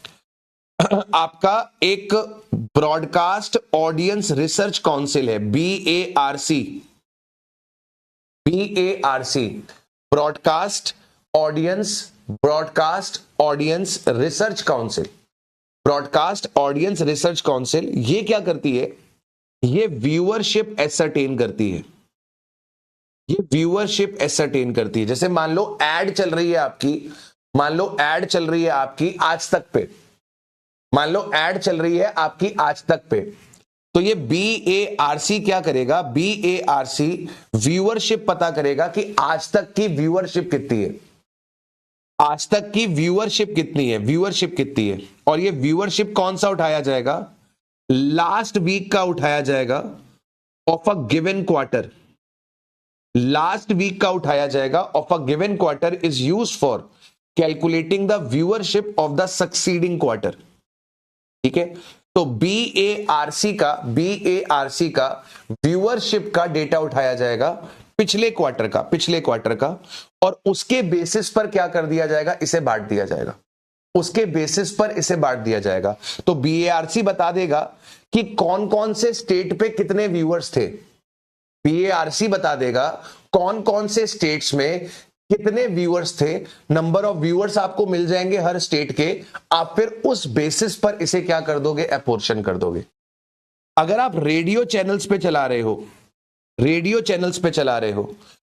आपका एक ब्रॉडकास्ट ऑडियंस रिसर्च काउंसिल है, BARC, broadcast audience research council, broadcast audience research council, ये क्या करती है, ये व्यूअरशिप एसरटेन करती है, ये व्यूअरशिप एसरटेन करती है। जैसे मान लो एड चल रही है आपकी, मान लो एड चल रही है आपकी आज तक पे, मान लो एड चल रही है आपकी आज तक पे, तो ये BARC क्या करेगा, BARC व्यूअरशिप पता करेगा कि आज तक की व्यूअरशिप कितनी है, आज तक की व्यूअरशिप कितनी है, और ये व्यूअरशिप कौन सा उठाया जाएगा, लास्ट वीक का उठाया जाएगा of a given quarter, last week का उठाया जाएगा of a given quarter is used for calculating the viewership of the succeeding quarter. ठीक है, तो BARC का व्यूअरशिप का डेटा उठाया जाएगा पिछले क्वार्टर का, और उसके बेसिस पर क्या कर दिया जाएगा, इसे बांट दिया जाएगा। उसके बेसिस पर इसे बांट दिया जाएगा। तो बीएआरसी बता देगा कि कौन कौन से स्टेट पे कितने व्यूअर्स थे। बीएआरसी बता देगा कौन कौन से स्टेट्स में कितने व्यूअर्स थे, नंबर ऑफ व्यूअर्स आपको मिल जाएंगे हर स्टेट के। आप फिर उस बेसिस पर इसे क्या कर दोगे, अपोर्शन कर दोगे। अगर आप रेडियो चैनल्स पे चला रहे हो, रेडियो चैनल्स पे चला रहे हो,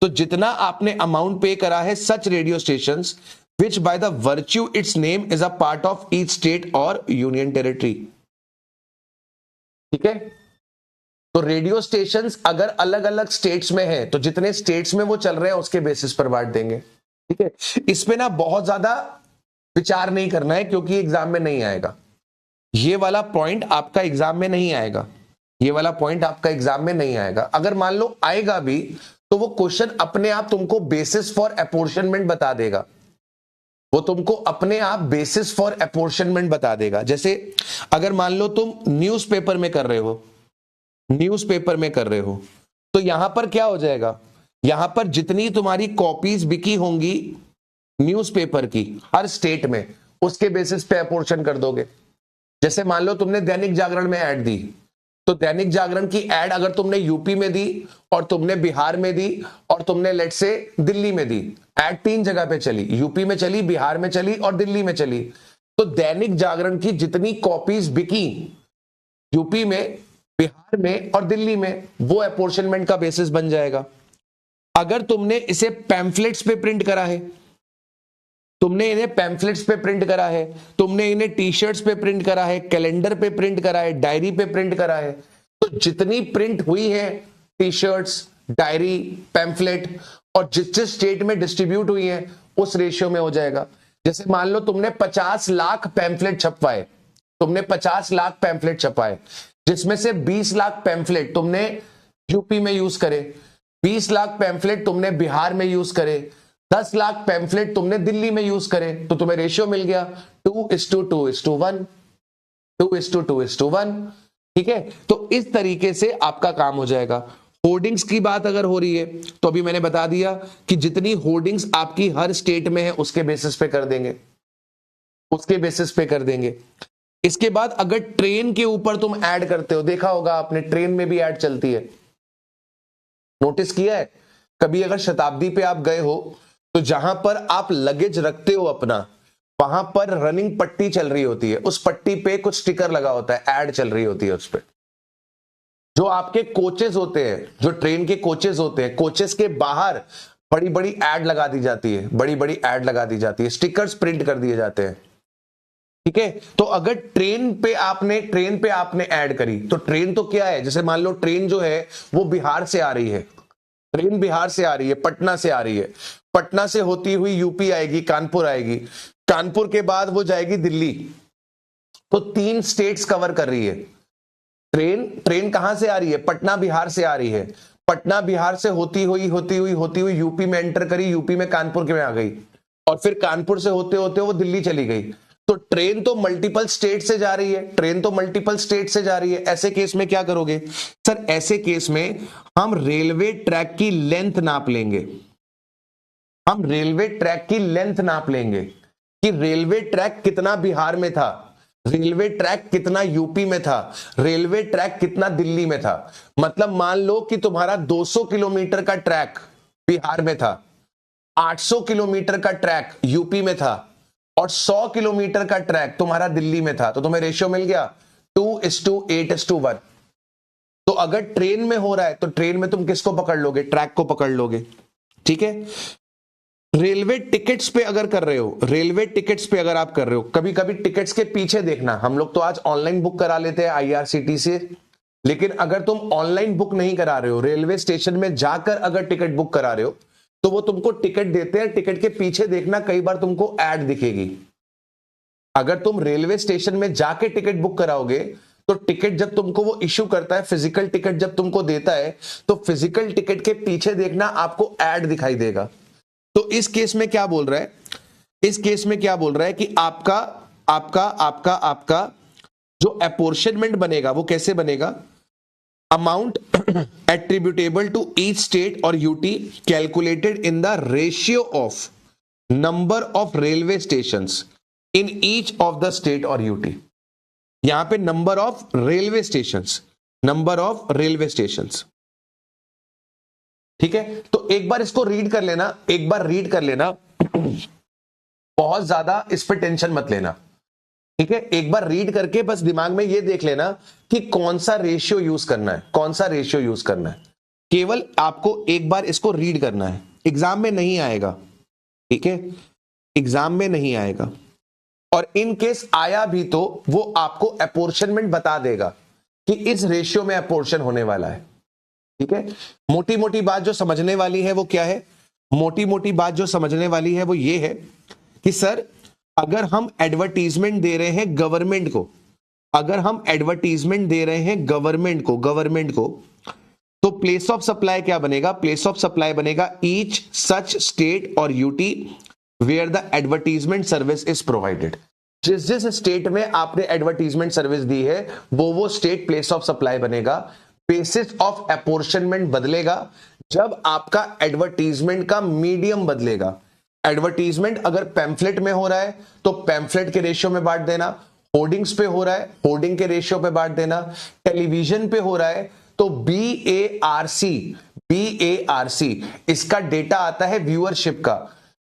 तो जितना आपने अमाउंट पे करा है such radio stations which by the virtue its name is a part of each state or union territory। ठीक है, तो रेडियो स्टेशंस अगर अलग अलग स्टेट्स में है तो जितने स्टेट्स में वो चल रहे हैं उसके बेसिस पर बांट देंगे। ठीक है, इस पे ना बहुत ज्यादा विचार नहीं करना है क्योंकि एग्जाम में नहीं आएगा। ये वाला पॉइंट आपका एग्जाम में नहीं आएगा, ये वाला पॉइंट आपका एग्जाम में नहीं आएगा। अगर मान लो आएगा भी तो वो क्वेश्चन अपने आप तुमको बेसिस फॉर अपॉर्शनमेंट बता देगा, वो तुमको अपने आप बेसिस फॉर अपॉर्शनमेंट बता देगा। जैसे अगर मान लो तुम न्यूज़पेपर में कर रहे हो, न्यूज़पेपर में कर रहे हो, तो यहां पर क्या हो जाएगा, यहां पर जितनी तुम्हारी कॉपीज बिकी होंगी न्यूज़पेपर की हर स्टेट में, उसके बेसिस पे अपॉर्शन कर दोगे। जैसे मान लो तुमने दैनिक जागरण में ऐड दी, तो दैनिक जागरण की ऐड अगर तुमने यूपी में दी और तुमने बिहार में दी और तुमने लेट से दिल्ली में दी, ऐड 3 जगह पे चली, यूपी में चली, बिहार में चली और दिल्ली में चली, तो दैनिक जागरण की जितनी कॉपीज बिकी यूपी में, बिहार में और दिल्ली में, वो अपॉर्शनमेंट का बेसिस बन जाएगा। अगर तुमने इसे पैम्फलेट्स पे प्रिंट करा है, तुमने इन्हें पैम्फलेट्स पे प्रिंट करा है, तुमने इन्हें टी शर्ट्स पे प्रिंट करा है, कैलेंडर पे प्रिंट करा है, डायरी पे प्रिंट करा है, तो जितनी प्रिंट हुई है टी शर्ट्स, डायरी, पैम्फलेट, और जिस जिस स्टेट में डिस्ट्रीब्यूट हुई है उस रेशियो में हो जाएगा। जैसे मान लो तुमने 50 लाख पैम्फलेट छपवाए, तुमने 50 लाख पैम्फलेट छपवाए, जिसमें से 20 लाख पैम्फलेट तुमने यूपी में यूज करे, 20 लाख पैम्फलेट तुमने बिहार में यूज करे, 10 लाख पैम्फलेट तुमने दिल्ली में यूज करे, तो तुम्हें रेशियो मिल गया 2:2:1, 2:2:1। ठीक है, तो इस तरीके से आपका काम हो जाएगा। होर्डिंग्स की बात अगर हो रही है तो अभी मैंने बता दिया कि जितनी होर्डिंग्स आपकी हर स्टेट में है उसके बेसिस पे कर देंगे, उसके बेसिस पे कर देंगे। इसके बाद अगर ट्रेन के ऊपर तुम ऐड करते हो, देखा होगा आपने ट्रेन में भी ऐड चलती है, नोटिस किया है कभी? अगर शताब्दी पे आप गए हो तो जहां पर आप लगेज रखते हो अपना, वहां पर रनिंग पट्टी चल रही होती है, उस पट्टी पे कुछ स्टिकर लगा होता है, ऐड चल रही होती है उस पर। जो आपके कोचेस होते हैं, जो ट्रेन के कोचेस होते हैं, कोचेस के बाहर बड़ी बड़ी ऐड लगा दी जाती है, बड़ी बड़ी ऐड लगा दी जाती है, स्टिकर्स प्रिंट कर दिए जाते हैं। ठीक है, तो अगर ट्रेन पे आपने ऐड करी, तो ट्रेन तो क्या है, जैसे मान लो ट्रेन जो है वो बिहार से आ रही है, ट्रेन बिहार से आ रही है, पटना से आ रही है, पटना से होती हुई यूपी आएगी, कानपुर आएगी, कानपुर के बाद वो जाएगी दिल्ली, तो 3 स्टेट्स कवर कर रही है ट्रेन कहां से आ रही है, पटना बिहार से आ रही है, पटना बिहार से होती हुई यूपी में एंटर करी, यूपी में कानपुर के में आ गई, और फिर कानपुर से होते होते वो दिल्ली चली गई। तो ट्रेन तो मल्टीपल स्टेट से जा रही है, ट्रेन तो मल्टीपल स्टेट से जा रही है। ऐसे केस में क्या करोगे सर? ऐसे केस में हम रेलवे ट्रैक की लेंथ नाप लेंगे, हम रेलवे ट्रैक की लेंथ नाप लेंगे कि रेलवे ट्रैक कितना बिहार में था, रेलवे ट्रैक कितना यूपी में था, रेलवे ट्रैक कितना दिल्ली में था। मतलब मान लो कि तुम्हारा 200 किलोमीटर का ट्रैक बिहार में था, 800 किलोमीटर का ट्रैक यूपी में था और 100 किलोमीटर का ट्रैक तुम्हारा दिल्ली में था, तो तुम्हें रेशियो मिल गया 2:8:1। तो अगर ट्रेन में हो रहा है तो ट्रेन में तुम किसको पकड़ लोगे? ट्रैक को पकड़ लोगे। ठीक है, रेलवे टिकट्स पे अगर कर रहे हो, रेलवे टिकट्स पे अगर आप कर रहे हो, कभी कभी टिकट्स के पीछे देखना, हम लोग तो आज ऑनलाइन बुक करा लेते हैं आईआरसीटी से, लेकिन अगर तुम ऑनलाइन बुक नहीं करा रहे हो, रेलवे स्टेशन में जाकर अगर टिकट बुक करा रहे हो, तो वो तुमको टिकट देते हैं, टिकट के पीछे देखना, कई बार तुमको ऐड दिखेगी। अगर तुम रेलवे स्टेशन में जाके टिकट बुक कराओगे तो टिकट जब तुमको वो इश्यू करता है, फिजिकल टिकट जब तुमको देता है, तो फिजिकल टिकट के पीछे देखना आपको ऐड दिखाई देगा। तो इस केस में क्या बोल रहा है, इस केस में क्या बोल रहा है कि आपका आपका आपका आपका जो अपॉर्शनमेंट बनेगा वो कैसे बनेगा? Amount attributable to each state or UT calculated in the ratio of number of railway stations in each of the state और यूटी। यहां पे number of railway stations, number of railway stations. ठीक है, तो एक बार इसको रीड कर लेना, एक बार रीड कर लेना, बहुत ज्यादा इस पे टेंशन मत लेना। ठीक है, एक बार रीड करके बस दिमाग में ये देख लेना कि कौन सा रेशियो यूज करना है, कौन सा रेशियो यूज करना है। केवल आपको एक बार इसको रीड करना है, एग्जाम में नहीं आएगा। ठीक है, एग्जाम में नहीं आएगा, और इन केस आया भी तो वो आपको अपोर्शनमेंट बता देगा कि इस रेशियो में अपोर्शन होने वाला है। ठीक है, मोटी मोटी बात जो समझने वाली है वो क्या है, मोटी मोटी बात जो समझने वाली है वो ये है कि सर अगर हम एडवर्टीजमेंट दे रहे हैं गवर्नमेंट को, अगर हम एडवर्टीजमेंट दे रहे हैं गवर्नमेंट को, तो प्लेस ऑफ सप्लाई क्या बनेगा, प्लेस ऑफ सप्लाई बनेगा ईच सच स्टेट और UT where the advertisement service is provided. जिस जिस स्टेट में आपने एडवर्टीजमेंट सर्विस दी है वो स्टेट प्लेस ऑफ सप्लाई बनेगा। बेसिस ऑफ अपोर्शनमेंट बदलेगा जब आपका एडवर्टीजमेंट का मीडियम बदलेगा। एडवर्टीजमेंट अगर पैम्फलेट में हो रहा है तो पैम्फलेट के रेशियो में बांट देना, होर्डिंग्स पे हो रहा है होर्डिंग के रेशियो पे बांट देना, टेलीविजन पे हो रहा है तो BARC इसका डेटा आता है व्यूअरशिप का।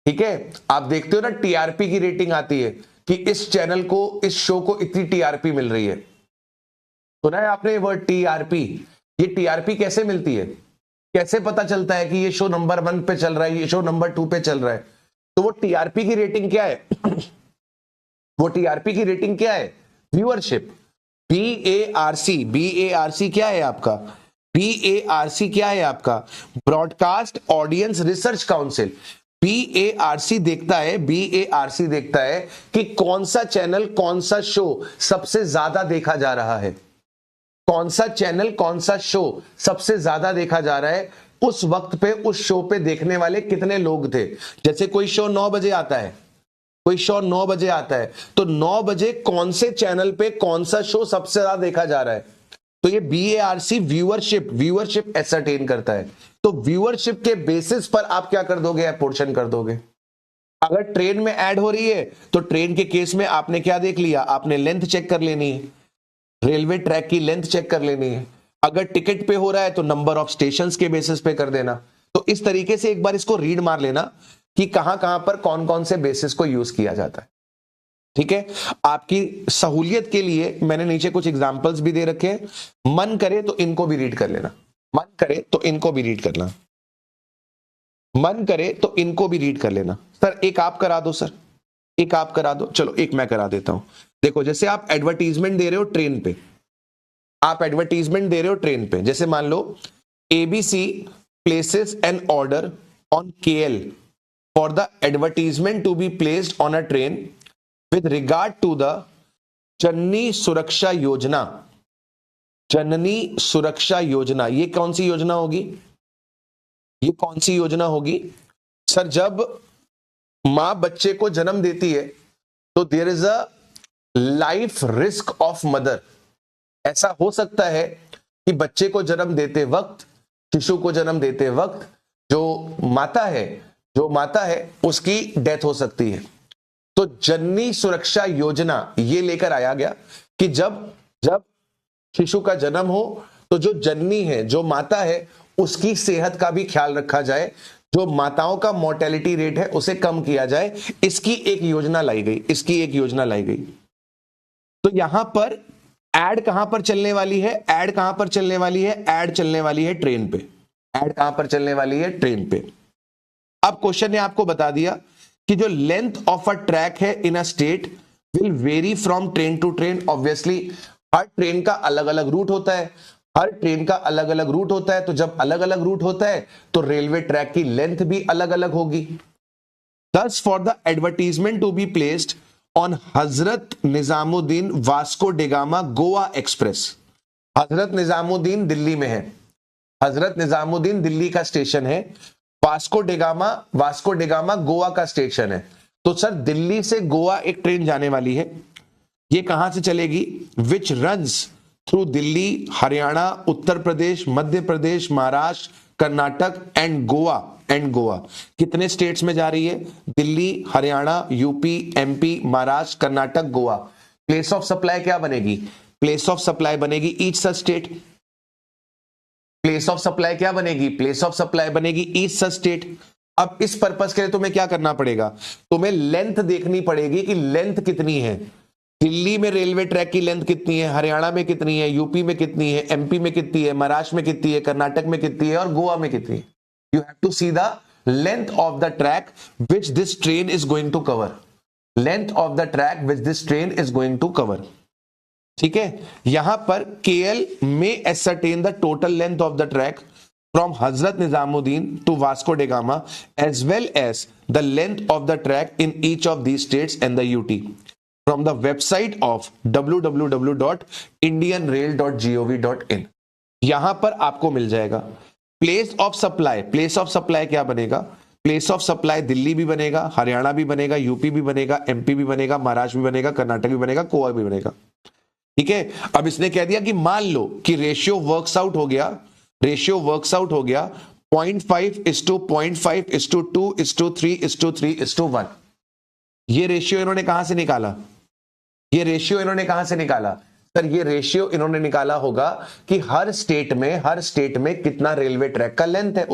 ठीक है, आप देखते हो ना टीआरपी की रेटिंग आती है कि इस चैनल को, इस शो को इतनी टीआरपी मिल रही है। सुना है आपने वर्ड टीआरपी? ये टीआरपी कैसे मिलती है, कैसे पता चलता है कि ये शो नंबर 1 पे चल रहा है, ये शो नंबर 2 पे चल रहा है? तो वो टीआरपी की रेटिंग क्या है? वो टीआरपी की रेटिंग क्या है? व्यूअरशिप। BARC क्या है आपका? BARC क्या है आपका? Broadcast audience research council. BARC देखता है कि कौन सा चैनल, कौन सा शो सबसे ज्यादा देखा जा रहा है, कौन सा चैनल, कौन सा शो सबसे ज्यादा देखा जा रहा है, उस वक्त पे उस शो पे देखने वाले कितने लोग थे। जैसे कोई शो 9 बजे आता है, कोई शो 9 बजे आता है, तो 9 बजे कौन से चैनल पे कौन सा शो सबसे ज्यादा देखा जा रहा है, तो ये BARC व्यूअरशिप एसरटेन करता है। तो व्यूअरशिप के बेसिस पर आप क्या कर दोगे, अपोर्शन कर दोगे। अगर ट्रेन में ऐड हो रही है तो ट्रेन के केस में आपने क्या देख लिया, आपने लेंथ चेक कर लेनी है, रेलवे ट्रैक की लेंथ चेक कर लेनी है। अगर टिकट पे हो रहा है तो नंबर ऑफ स्टेशंस के बेसिस पे कर देना। तो इस तरीके से एक बार इसको रीड मार लेना कि कहां कहां पर कौन कौन से बेसिस को यूज किया जाता है। ठीक है, आपकी सहूलियत के लिए मैंने नीचे कुछ एग्जांपल्स भी दे रखे हैं, मन करे तो इनको भी रीड कर लेना, मन करे तो इनको भी रीड करना, मन करे तो इनको भी रीड कर लेना। सर एक आप करा दो, सर एक आप करा दो, चलो एक मैं करा देता हूं। देखो जैसे आप एडवर्टीजमेंट दे रहे हो ट्रेन पे, आप एडवर्टीजमेंट दे रहे हो ट्रेन पे, जैसे मान लो ABC places an order on KL for the advertisement to be placed on a train with regard to the Janani Suraksha Yojana. जननी सुरक्षा योजना, ये कौन सी योजना होगी, ये कौन सी योजना होगी? सर जब मां बच्चे को जन्म देती है तो there is a life risk of mother. ऐसा हो सकता है कि बच्चे को जन्म देते वक्त, शिशु को जन्म देते वक्त जो माता है उसकी डेथ हो सकती है। तो जननी सुरक्षा योजना ये लेकर आया गया कि जब शिशु का जन्म हो तो जो जननी है, जो माता है, उसकी सेहत का भी ख्याल रखा जाए, जो माताओं का मोर्टेलिटी रेट है उसे कम किया जाए। इसकी एक योजना लाई गई, तो यहां पर एड कहां पर चलने वाली है, एड चलने वाली है ट्रेन पे, एड कहां पर चलने वाली है, ट्रेन पे। अब क्वेश्चन ने आपको बता दिया कि जो लेंथ ऑफ अ ट्रैक है in a state will vary from train to train. Obviously हर ट्रेन का अलग अलग रूट होता है, तो जब अलग अलग रूट होता है तो रेलवे ट्रैक की लेंथ भी अलग अलग होगी। Thus, for the advertisement to be placed on Hazrat Nizamuddin Vasco da Gama Goa express. Hazrat Nizamuddin Delhi में है, हजरत निजामुद्दीन दिल्ली का स्टेशन है, वास्को डिगामा गोवा का स्टेशन है। तो सर दिल्ली से गोवा एक ट्रेन जाने वाली है, ये कहां से चलेगी? विच runs through Delhi, Haryana, Uttar Pradesh, Madhya Pradesh, Maharashtra, Karnataka and Goa कितने स्टेट्स में जा रही है? Delhi, Haryana, UP, MP, Maharashtra, Karnataka, Goa. Place of supply क्या बनेगी? प्लेस ऑफ सप्लाई बनेगी each such state. Place of supply क्या बनेगी? प्लेस ऑफ सप्लाई बनेगी ईच सच स्टेट। अब इस पर्पस के लिए तुम्हें क्या करना पड़ेगा? तुम्हें लेंथ देखनी पड़ेगी कि लेंथ कितनी है। दिल्ली में रेलवे ट्रैक की लेंथ कितनी है, हरियाणा में कितनी है, यूपी में कितनी है, एमपी में कितनी है, महाराष्ट्र में कितनी है, कर्नाटक में कितनी है और गोवा में कितनी है। You have to see the length of the track which this train is going to cover. Length of the track which this train is going to cover. ठीक है, यहां पर केएल में ascertain the total length of the track from Hazrat Nizamuddin to Vasco da Gama as well as the length of the track in each of these states and the UT from the website of www.indianrail.gov.in। यहां पर आपको मिल जाएगा। Place of supply, place of supply क्या बनेगा? Place of supply Delhi भी बनेगा, हरियाणा भी बनेगा, यूपी भी बनेगा, एमपी भी बनेगा, महाराष्ट्र भी बनेगा, कर्नाटक भी बनेगा, गोवा भी बनेगा। ठीक है, अब इसने कह दिया कि मान लो कि रेशियो वर्क्स आउट हो गया, रेशियो वर्क्स आउट हो गया 0.5:0.5:2:3:3:1। ये रेशियो इन्होंने कहां से निकाला? ये रेशियो इन्होंने कहां से निकाला? सर ये रेशियो इन्होंने निकाला होगा कि हर स्टेट में कितना रेलवे ट्रैक का लेंथ है,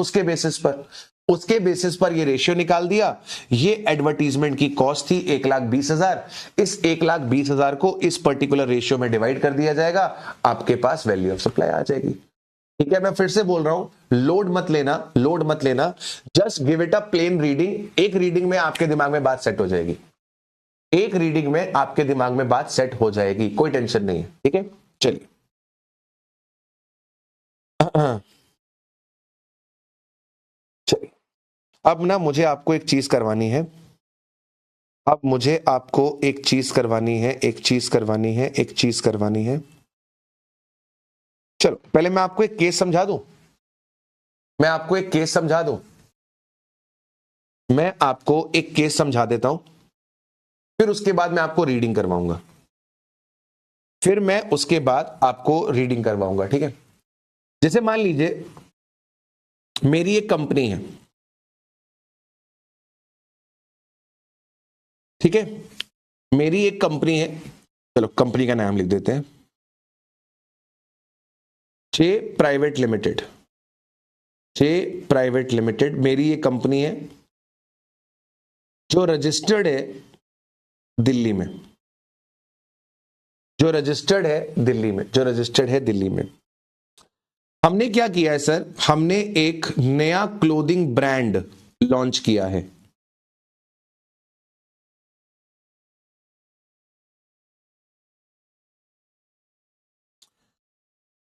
उसके बेसिस पर ये रेशियो निकाल दिया। ये एडवर्टीजमेंट की कॉस्ट थी 1,20,000। इस 1,20,000 को इस पर्टिकुलर रेशियो में डिवाइड कर दिया जाएगा, आपके पास वैल्यू ऑफ सप्लाई आ जाएगी। ठीक है, मैं फिर से बोल रहा हूं, लोड मत लेना, just give it a plain reading. एक रीडिंग में आपके दिमाग में बात सेट हो जाएगी, कोई टेंशन नहीं है। ठीक है, चलिए चलिए, अब ना मुझे आपको एक चीज करवानी है, एक चीज करवानी है। चलो पहले मैं आपको एक केस समझा दूं, मैं आपको एक केस समझा देता हूं, फिर उसके बाद मैं आपको रीडिंग करवाऊंगा, ठीक है? जैसे मान लीजिए मेरी एक कंपनी है, ठीक है, मेरी एक कंपनी है, चलो कंपनी का नाम लिख देते हैं, जे प्राइवेट लिमिटेड। मेरी ये कंपनी है जो रजिस्टर्ड है दिल्ली में, हमने क्या किया है सर? हमने एक नया क्लोथिंग ब्रांड लॉन्च किया है।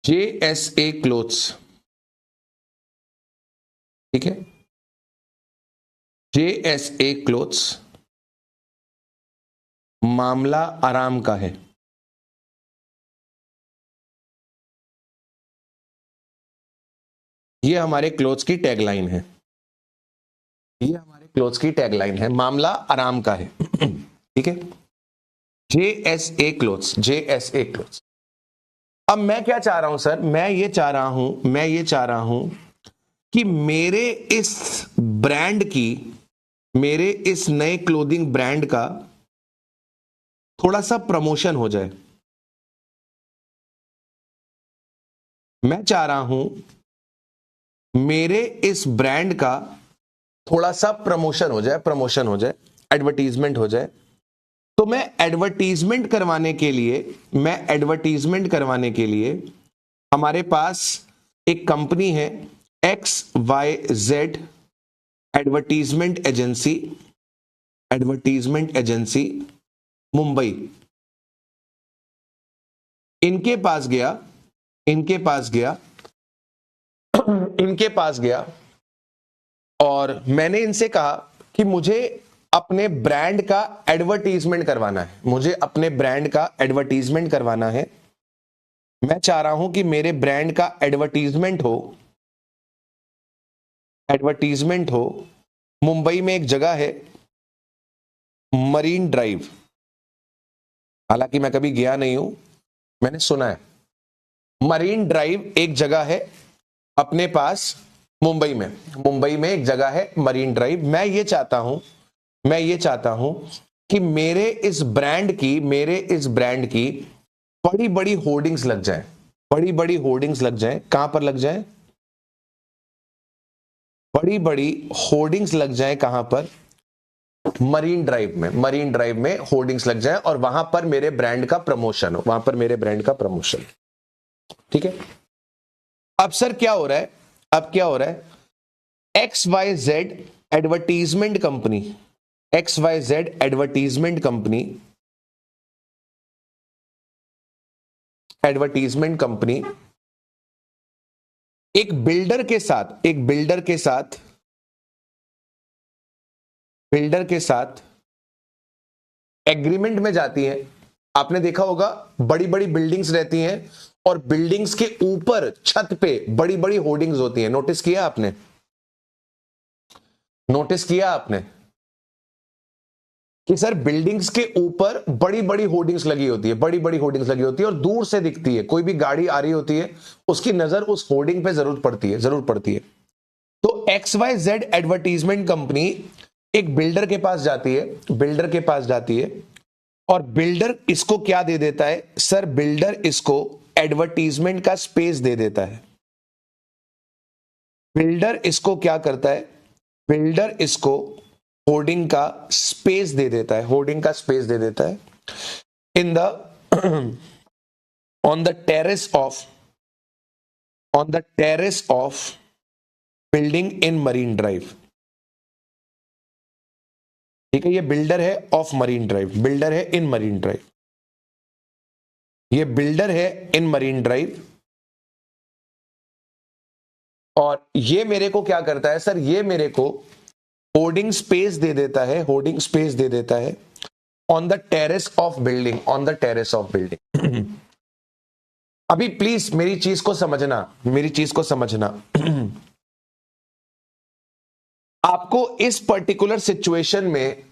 JSA क्लोथ्स, ठीक है, JSA क्लोथ्स, मामला आराम का है। ये हमारे क्लोथ्स की टैगलाइन है, मामला आराम का है। ठीक है, JSA क्लोथ्स। अब मैं क्या चाह रहा हूं सर? मैं ये चाह रहा हूं कि मेरे इस नए क्लोथिंग ब्रांड का थोड़ा सा प्रमोशन हो जाए। मैं चाह रहा हूं मेरे इस ब्रांड का थोड़ा सा प्रमोशन हो जाए, एडवर्टीजमेंट हो जाए। तो मैं एडवर्टीजमेंट करवाने के लिए हमारे पास एक कंपनी है XYZ एडवर्टीजमेंट एजेंसी मुंबई। इनके पास गया और मैंने इनसे कहा कि मुझे अपने ब्रांड का एडवर्टीजमेंट करवाना है। मैं चाह रहा हूं कि मेरे ब्रांड का एडवर्टीजमेंट हो। मुंबई में एक जगह है मरीन ड्राइव, हालांकि मैं कभी गया नहीं हूं, मैंने सुना है। मरीन ड्राइव एक जगह है अपने पास मुंबई में एक जगह है मरीन ड्राइव। मैं ये चाहता हूं कि मेरे इस ब्रांड की बड़ी बड़ी होर्डिंग्स लग जाए, कहां पर लग जाए? बड़ी बड़ी होर्डिंग्स लग जाए, कहां पर? मरीन ड्राइव में होर्डिंग्स लग जाए और वहां पर मेरे ब्रांड का प्रमोशन हो, ठीक है। अब सर क्या हो रहा है? XYZ एडवर्टीजमेंट कंपनी एक बिल्डर के साथ एग्रीमेंट में जाती है। आपने देखा होगा बड़ी बड़ी बिल्डिंग्स रहती हैं और बिल्डिंग्स के ऊपर छत पे बड़ी बड़ी होर्डिंग्स होती हैं। नोटिस किया आपने कि सर बिल्डिंग्स के ऊपर बड़ी बड़ी होर्डिंग्स लगी होती है और दूर से दिखती है। कोई भी गाड़ी आ रही होती है, उसकी नजर उस होर्डिंग पे जरूर पड़ती है। तो XYZ एडवर्टीजमेंट कंपनी एक बिल्डर के पास जाती है और बिल्डर इसको क्या दे देता है? सर बिल्डर इसको एडवर्टीजमेंट का स्पेस दे देता है। बिल्डर इसको क्या करता है? बिल्डर इसको होर्डिंग का स्पेस दे देता है in the on the terrace of building in marine drive. ठीक है, ये बिल्डर है ऑफ मरीन ड्राइव, बिल्डर है इन मरीन ड्राइव, ये बिल्डर है इन मरीन ड्राइव। और ये मेरे को क्या करता है सर? ये मेरे को होर्डिंग स्पेस दे देता है on the terrace of building. अभी प्लीज मेरी चीज को समझना आपको इस पर्टिकुलर सिचुएशन में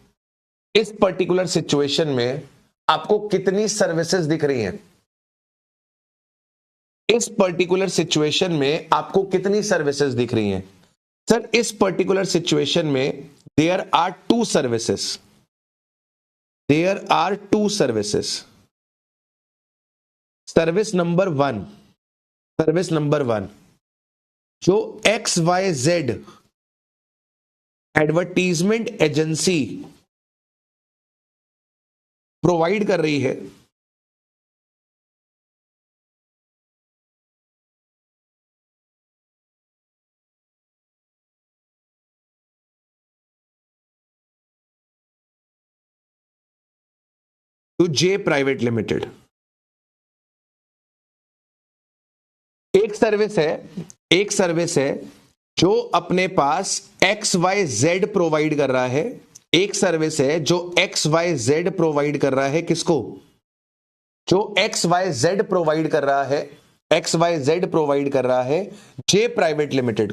आपको कितनी सर्विसेज दिख रही हैं? इस पर्टिकुलर सिचुएशन में आपको कितनी सर्विसेज दिख रही हैं? सर इस पर्टिकुलर सिचुएशन में there are two services. Service number one जो XYZ एडवर्टीजमेंट एजेंसी प्रोवाइड कर रही है, टू जे प्राइवेट लिमिटेड। एक सर्विस है जो अपने पास XYZ प्रोवाइड कर रहा है। एक सर्विस है जो XYZ प्रोवाइड कर रहा है, किसको? जो XYZ प्रोवाइड कर रहा है जे प्राइवेट लिमिटेड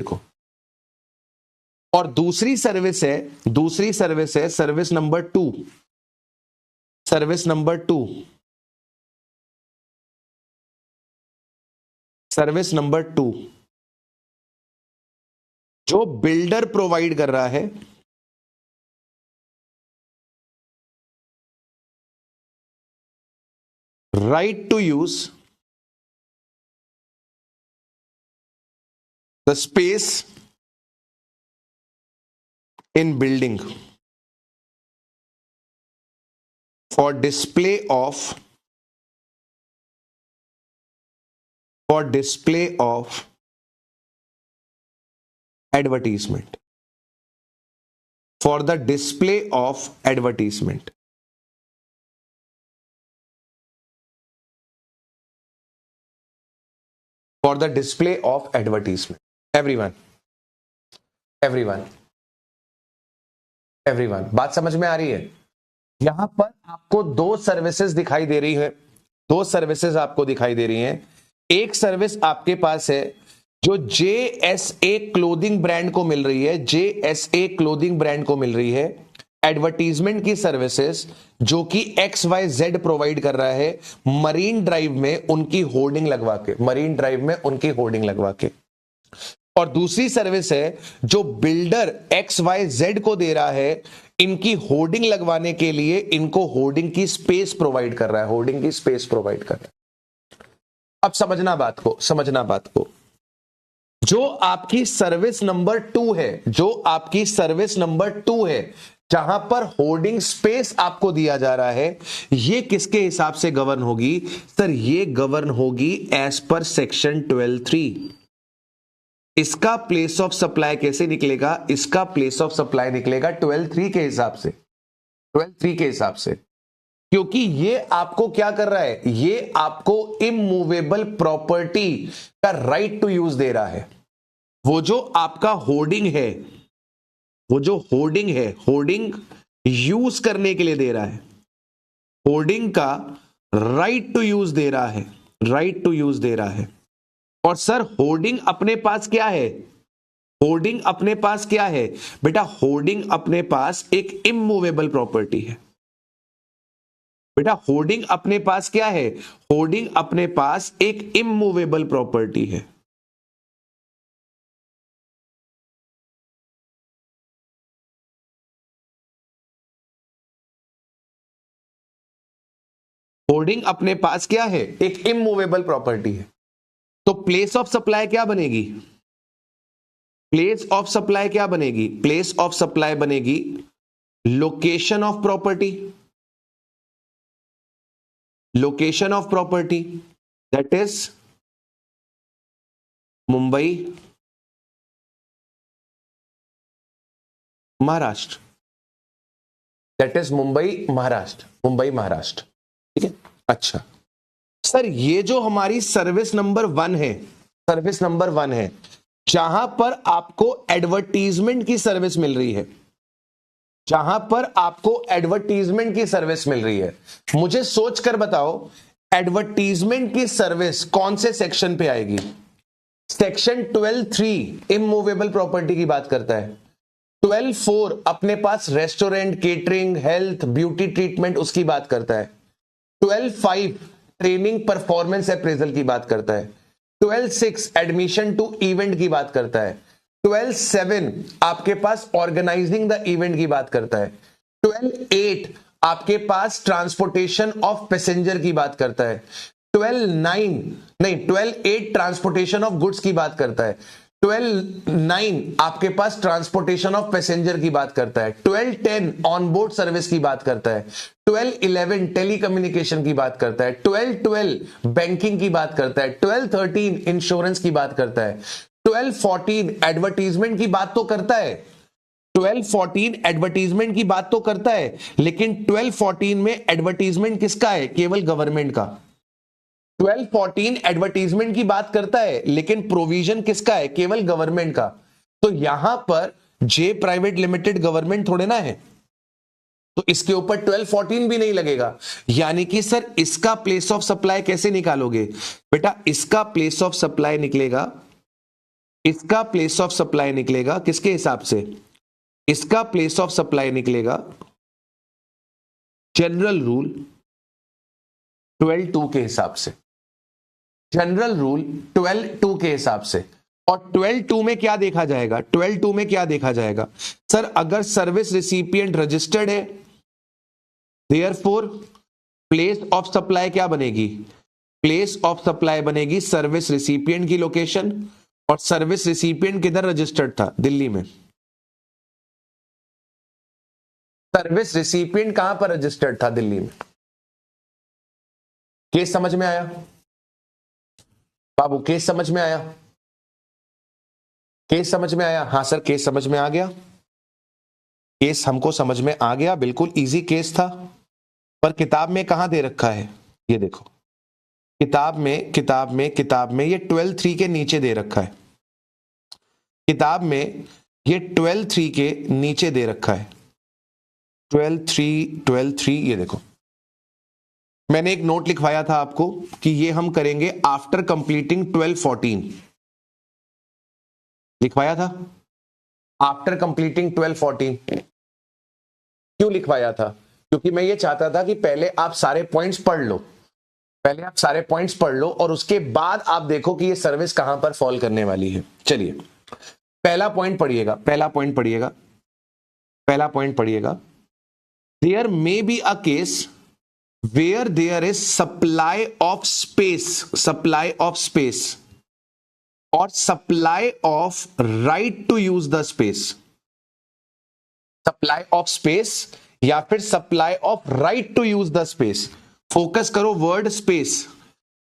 को। और दूसरी सर्विस है सर्विस नंबर टू जो बिल्डर प्रोवाइड कर रहा है, right to use the space in building for display of advertisement, for the display of advertisement। For the display of advertisement। Everyone बात समझ में आ रही है? यहां पर आपको दो सर्विसेज दिखाई दे रही हैं। एक सर्विस आपके पास है जो JSA क्लोथिंग ब्रांड को मिल रही है, एडवर्टीजमेंट की सर्विसेज जो कि XYZ प्रोवाइड कर रहा है मरीन ड्राइव में उनकी होर्डिंग लगवा के, मरीन ड्राइव में उनकी होर्डिंग लगवा के। और दूसरी सर्विस है जो बिल्डर XYZ को दे रहा है इनकी होर्डिंग लगवाने के लिए, इनको होर्डिंग की स्पेस प्रोवाइड कर रहा है, होर्डिंग की स्पेस प्रोवाइड कर रहा है। अब समझना बात को, समझना बात को। जो आपकी सर्विस नंबर 2 है, जो आपकी सर्विस नंबर 2 है, जहां पर होर्डिंग स्पेस आपको दिया जा रहा है, ये किसके हिसाब से गवर्न होगी? सर ये गवर्न होगी एज पर सेक्शन 12(3). इसका प्लेस ऑफ सप्लाई कैसे निकलेगा? इसका प्लेस ऑफ सप्लाई निकलेगा 12(3) के हिसाब से, 12(3) के हिसाब से, क्योंकि ये आपको क्या कर रहा है? ये आपको इमूवेबल प्रॉपर्टी का राइट टू यूज दे रहा है। वो जो आपका होर्डिंग है, वो जो होर्डिंग है, होर्डिंग यूज करने के लिए दे रहा है, होर्डिंग का राइट टू यूज दे रहा है, राइट टू यूज दे रहा है। और सर होर्डिंग अपने पास क्या है? होर्डिंग अपने पास क्या है बेटा? होर्डिंग अपने पास एक इमूवेबल प्रॉपर्टी है बेटा। होर्डिंग अपने पास क्या है? होर्डिंग अपने पास एक इमूवेबल प्रॉपर्टी है। होर्डिंग अपने पास क्या है? एक इमूवेबल प्रॉपर्टी है। तो प्लेस ऑफ सप्लाई क्या बनेगी? प्लेस ऑफ सप्लाई क्या बनेगी? प्लेस ऑफ सप्लाई बनेगी location of property, location of property, that is Mumbai Maharashtra, that is Mumbai Maharashtra, Mumbai Maharashtra. ठीक है, अच्छा सर ये जो हमारी सर्विस नंबर 1 है, सर्विस नंबर 1 है, जहां पर आपको एडवर्टीजमेंट की सर्विस मिल रही है, जहां पर आपको एडवर्टीजमेंट की सर्विस मिल रही है, मुझे सोचकर बताओ एडवर्टीजमेंट की सर्विस कौन से सेक्शन पे आएगी? सेक्शन 12(3) इमूवेबल प्रॉपर्टी की बात करता है। 12(4) अपने पास restaurant, catering, health, beauty treatment उसकी बात करता है। 12(5) ट्रेनिंग, परफॉर्मेंस अप्रेजल की बात करता है। 12(6) एडमिशन टू इवेंट की बात करता है। 12(7) आपके पास ऑर्गेनाइजिंग द इवेंट की बात करता है। 12(8) आपके पास ट्रांसपोर्टेशन ऑफ पैसेंजर की बात करता है। 12(8) ट्रांसपोर्टेशन ऑफ गुड्स की बात करता है। 12(9) आपके पास ट्रांसपोर्टेशन ऑफ पैसेंजर की बात करता है। 12(10) ऑन बोर्ड सर्विस की बात करता है। 12(11) टेलीकम्युनिकेशन की बात करता है। 12(12) बैंकिंग की बात करता है। 12(13) इंश्योरेंस की बात करता है। 12(14) एडवर्टीजमेंट की बात तो करता है, 12(14) एडवर्टीजमेंट की बात तो करता है, लेकिन 12(14) में एडवर्टीजमेंट किसका है? केवल गवर्नमेंट का। 12(14) एडवर्टीजमेंट की बात करता है, लेकिन प्रोविजन किसका है? केवल गवर्नमेंट का। तो यहां पर जे प्राइवेट लिमिटेड गवर्नमेंट थोड़े ना है, तो इसके ऊपर 12(14) भी नहीं लगेगा। यानी कि सर इसका प्लेस ऑफ सप्लाई कैसे निकालोगे बेटा? इसका प्लेस ऑफ सप्लाई निकलेगा, इसका प्लेस ऑफ सप्लाई निकलेगा किसके हिसाब से? इसका प्लेस ऑफ सप्लाई निकलेगा जनरल रूल 12(2) के हिसाब से, जनरल रूल 12(2) के हिसाब से। और 12(2) में क्या देखा जाएगा? 12(2) में क्या देखा जाएगा सर? अगर सर्विस रिसिपिएंट रजिस्टर्ड है, देयरफॉर प्लेस ऑफ सप्लाई क्या बनेगी? प्लेस ऑफ सप्लाई बनेगी सर्विस रिसिपिएंट की लोकेशन। और सर्विस रिसिपिएंट किधर रजिस्टर्ड था? दिल्ली में। सर्विस रिसिपिएंट कहां पर रजिस्टर्ड था? दिल्ली में। केस समझ में आया बाबू? केस समझ में आया? केस समझ में आया? हाँ सर केस समझ में आ गया, केस हमको समझ में आ गया, बिल्कुल इजी केस था। पर किताब में कहां दे रखा है? ये देखो किताब में ये 12(3) के नीचे दे रखा है। किताब में ये 12(3) के नीचे दे रखा है। 12(3) ये देखो, मैंने एक नोट लिखवाया था आपको कि ये हम करेंगे आफ्टर कंप्लीटिंग 12(14), लिखवाया था आफ्टर कंप्लीटिंग 12(14). क्यों लिखवाया था? क्योंकि मैं ये चाहता था कि पहले आप सारे पॉइंट्स पढ़ लो, पहले आप सारे पॉइंट्स पढ़ लो और उसके बाद आप देखो कि ये सर्विस कहां पर फॉल करने वाली है। चलिए पहला पॉइंट पढ़िएगा, पहला पॉइंट पढ़िएगा, पहला पॉइंट पढ़िएगा। There may be a case where there is supply of space or supply of right to use the space, supply of space या फिर supply of right to use the space। Focus करो word space,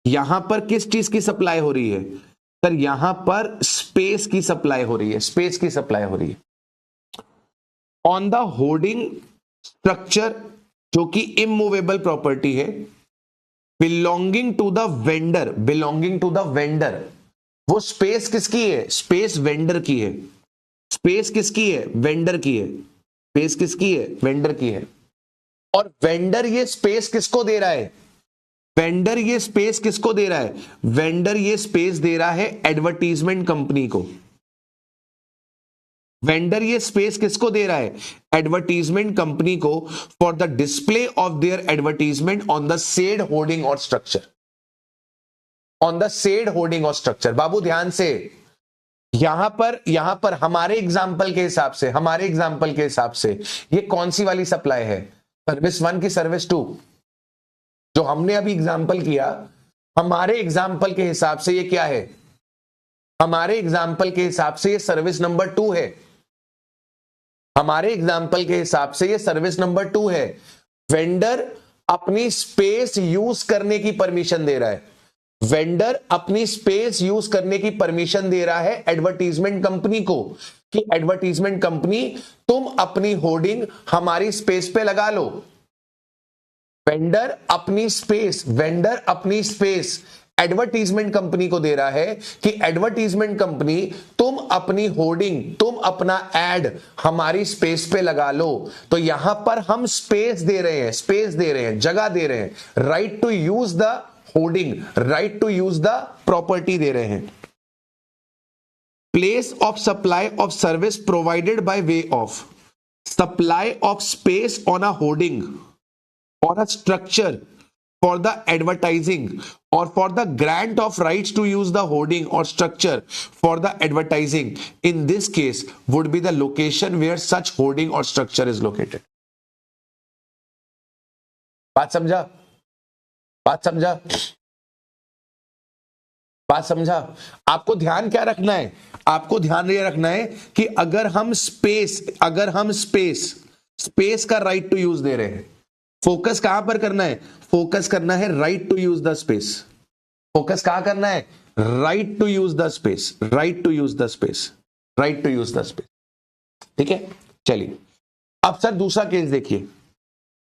यहां पर किस चीज की supply हो रही है सर? यहां पर स्पेस की सप्लाई हो रही है, स्पेस की सप्लाई हो रही है ऑन द होर्डिंग स्ट्रक्चर, जो कि इमूवेबल प्रॉपर्टी है, belonging to the vendor, belonging to the vendor. वो स्पेस किसकी है? स्पेस वेंडर की है। स्पेस किसकी है? वेंडर की है। स्पेस किसकी है? वेंडर की है। और वेंडर ये स्पेस किसको दे रहा है? वेंडर ये स्पेस किसको दे रहा है? वेंडर ये स्पेस दे रहा है एडवर्टीजमेंट कंपनी को। वेंडर ये स्पेस किसको दे रहा है? एडवर्टीजमेंट कंपनी को, for the display of their advertisement on the said hoarding or structure, on the said hoarding or structure. बाबू ध्यान से, यहां पर हमारे एग्जाम्पल के हिसाब से, हमारे एग्जाम्पल के हिसाब से ये कौन सी वाली सप्लाई है? सर्विस 1 की सर्विस 2? जो हमने अभी एग्जाम्पल किया, हमारे एग्जाम्पल के हिसाब से ये क्या है? हमारे एग्जाम्पल के हिसाब से ये सर्विस नंबर 2 है। हमारे एग्जाम्पल के हिसाब से ये सर्विस नंबर 2 है। वेंडर अपनी स्पेस यूज करने की परमिशन दे रहा है, वेंडर अपनी स्पेस यूज करने की परमिशन दे रहा है एडवर्टीजमेंट कंपनी को कि एडवर्टीजमेंट कंपनी तुम अपनी होर्डिंग हमारी स्पेस पे लगा लो। वेंडर अपनी स्पेस एडवर्टीजमेंट कंपनी को दे रहा है कि एडवर्टीजमेंट कंपनी तुम अपनी होर्डिंग, तुम अपना एड हमारी स्पेस पे लगा लो। तो यहां पर हम स्पेस दे रहे हैं, स्पेस दे रहे हैं, जगह दे रहे हैं, right to use the hoarding, right to use the property दे रहे हैं। Place of supply of service provided by way of supply of space on a hoarding or a structure for the advertising or for the grant of rights to use the hoarding or structure for the advertising, in this case would be the location where such hoarding or structure is located। बात समझा? बात समझा? बात समझा? आपको ध्यान क्या रखना है? आपको ध्यान ये रखना है कि अगर हम स्पेस का राइट टू यूज दे रहे हैं, फोकस कहां पर करना है? फोकस करना है right to use the space. Focus कहां करना है? Right to use the space, right to use the space, right to use the space. ठीक है, चलिए अब सर दूसरा केस देखिए।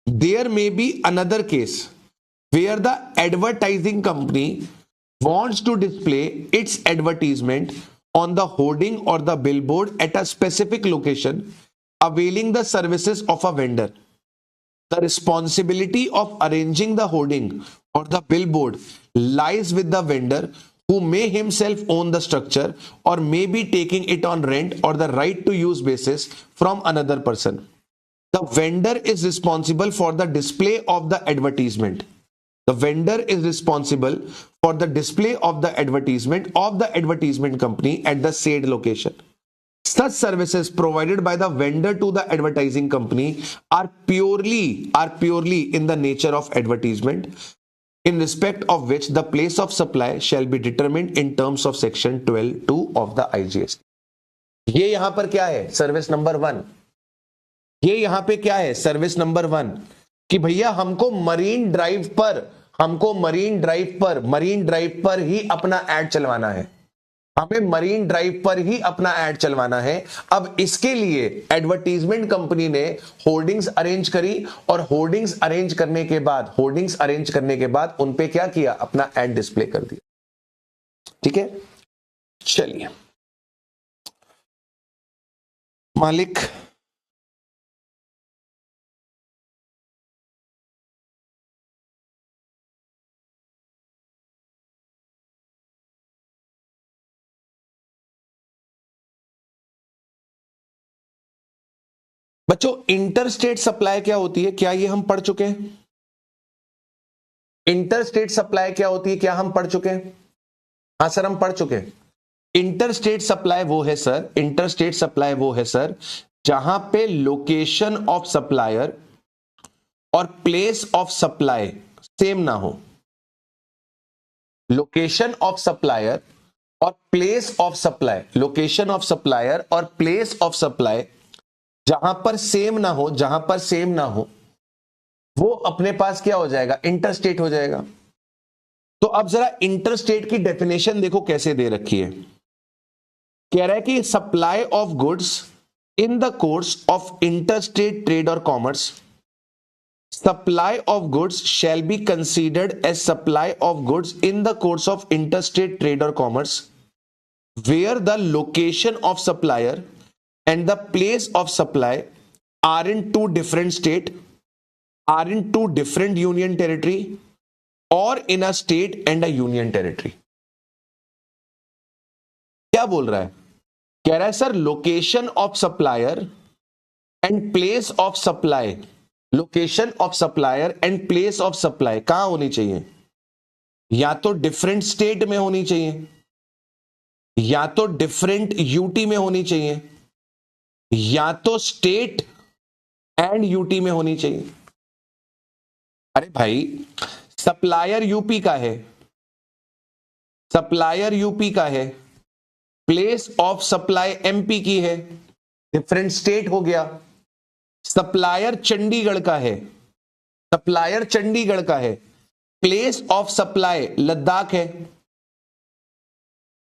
There may be another case where the advertising company wants to display its advertisement on the hoarding or the billboard at a specific location, availing the services of a vendor. The responsibility of arranging the hoarding or the billboard lies with the vendor, who may himself own the structure or may be taking it on rent or the right to use basis from another person. The vendor is responsible for the display of the advertisement. The vendor is responsible for the display of the advertisement company at the said location. Such services provided by the vendor to the advertising company are purely in the nature of advertisement, in respect of which the place of supply shall be determined in terms of section 12(2) of the IGST. ये यहां पर क्या है? Service number 1। ये यहां पे क्या है? सर्विस नंबर 1 कि भैया हमको मरीन ड्राइव पर ही अपना ऐड चलवाना है, हमें मरीन ड्राइव पर ही अपना ऐड चलवाना है। अब इसके लिए एडवर्टीजमेंट कंपनी ने होर्डिंग्स अरेंज करी और होर्डिंग्स अरेंज करने के बाद उन पे क्या किया? अपना ऐड डिस्प्ले कर दिया। ठीक है, चलिए मालिक बच्चों इंटर स्टेट सप्लाई क्या होती है, क्या ये हम पढ़ चुके हैं? इंटर स्टेट सप्लाई क्या होती है, क्या हम पढ़ चुके हैं? हाँ सर, हम पढ़ चुके हैं। इंटर स्टेट सप्लाई वो है सर, इंटर स्टेट सप्लाई वो है सर, जहां पे लोकेशन ऑफ सप्लायर और प्लेस ऑफ सप्लाई सेम ना हो। लोकेशन ऑफ सप्लायर और place of supply, location of supplier और प्लेस ऑफ सप्लाई जहां पर सेम ना हो, जहां पर सेम ना हो, वो अपने पास क्या हो जाएगा? इंटर स्टेट हो जाएगा। तो अब जरा इंटर स्टेट की डेफिनेशन देखो कैसे दे रखी है। कह रहा है कि supply of goods in the course of inter state trade और commerce, supply of goods shall be considered as supply of goods in the course of interstate trade or commerce where the location of supplier and the place of supply are in two different state, are in two different union territory or in a state and a union territory. क्या बोल रहा है? कह रहा है sir location of supplier and place of supply, location of supplier and place of supply कहां होनी चाहिए? या तो डिफरेंट स्टेट में होनी चाहिए, या तो डिफरेंट यूटी में होनी चाहिए, या तो स्टेट एंड यूटी में होनी चाहिए। अरे भाई सप्लायर यूपी का है, सप्लायर यूपी का है, प्लेस ऑफ सप्लाई एमपी की है, डिफरेंट स्टेट हो गया। सप्लायर चंडीगढ़ का है, सप्लायर चंडीगढ़ का है, प्लेस ऑफ सप्लाई लद्दाख है,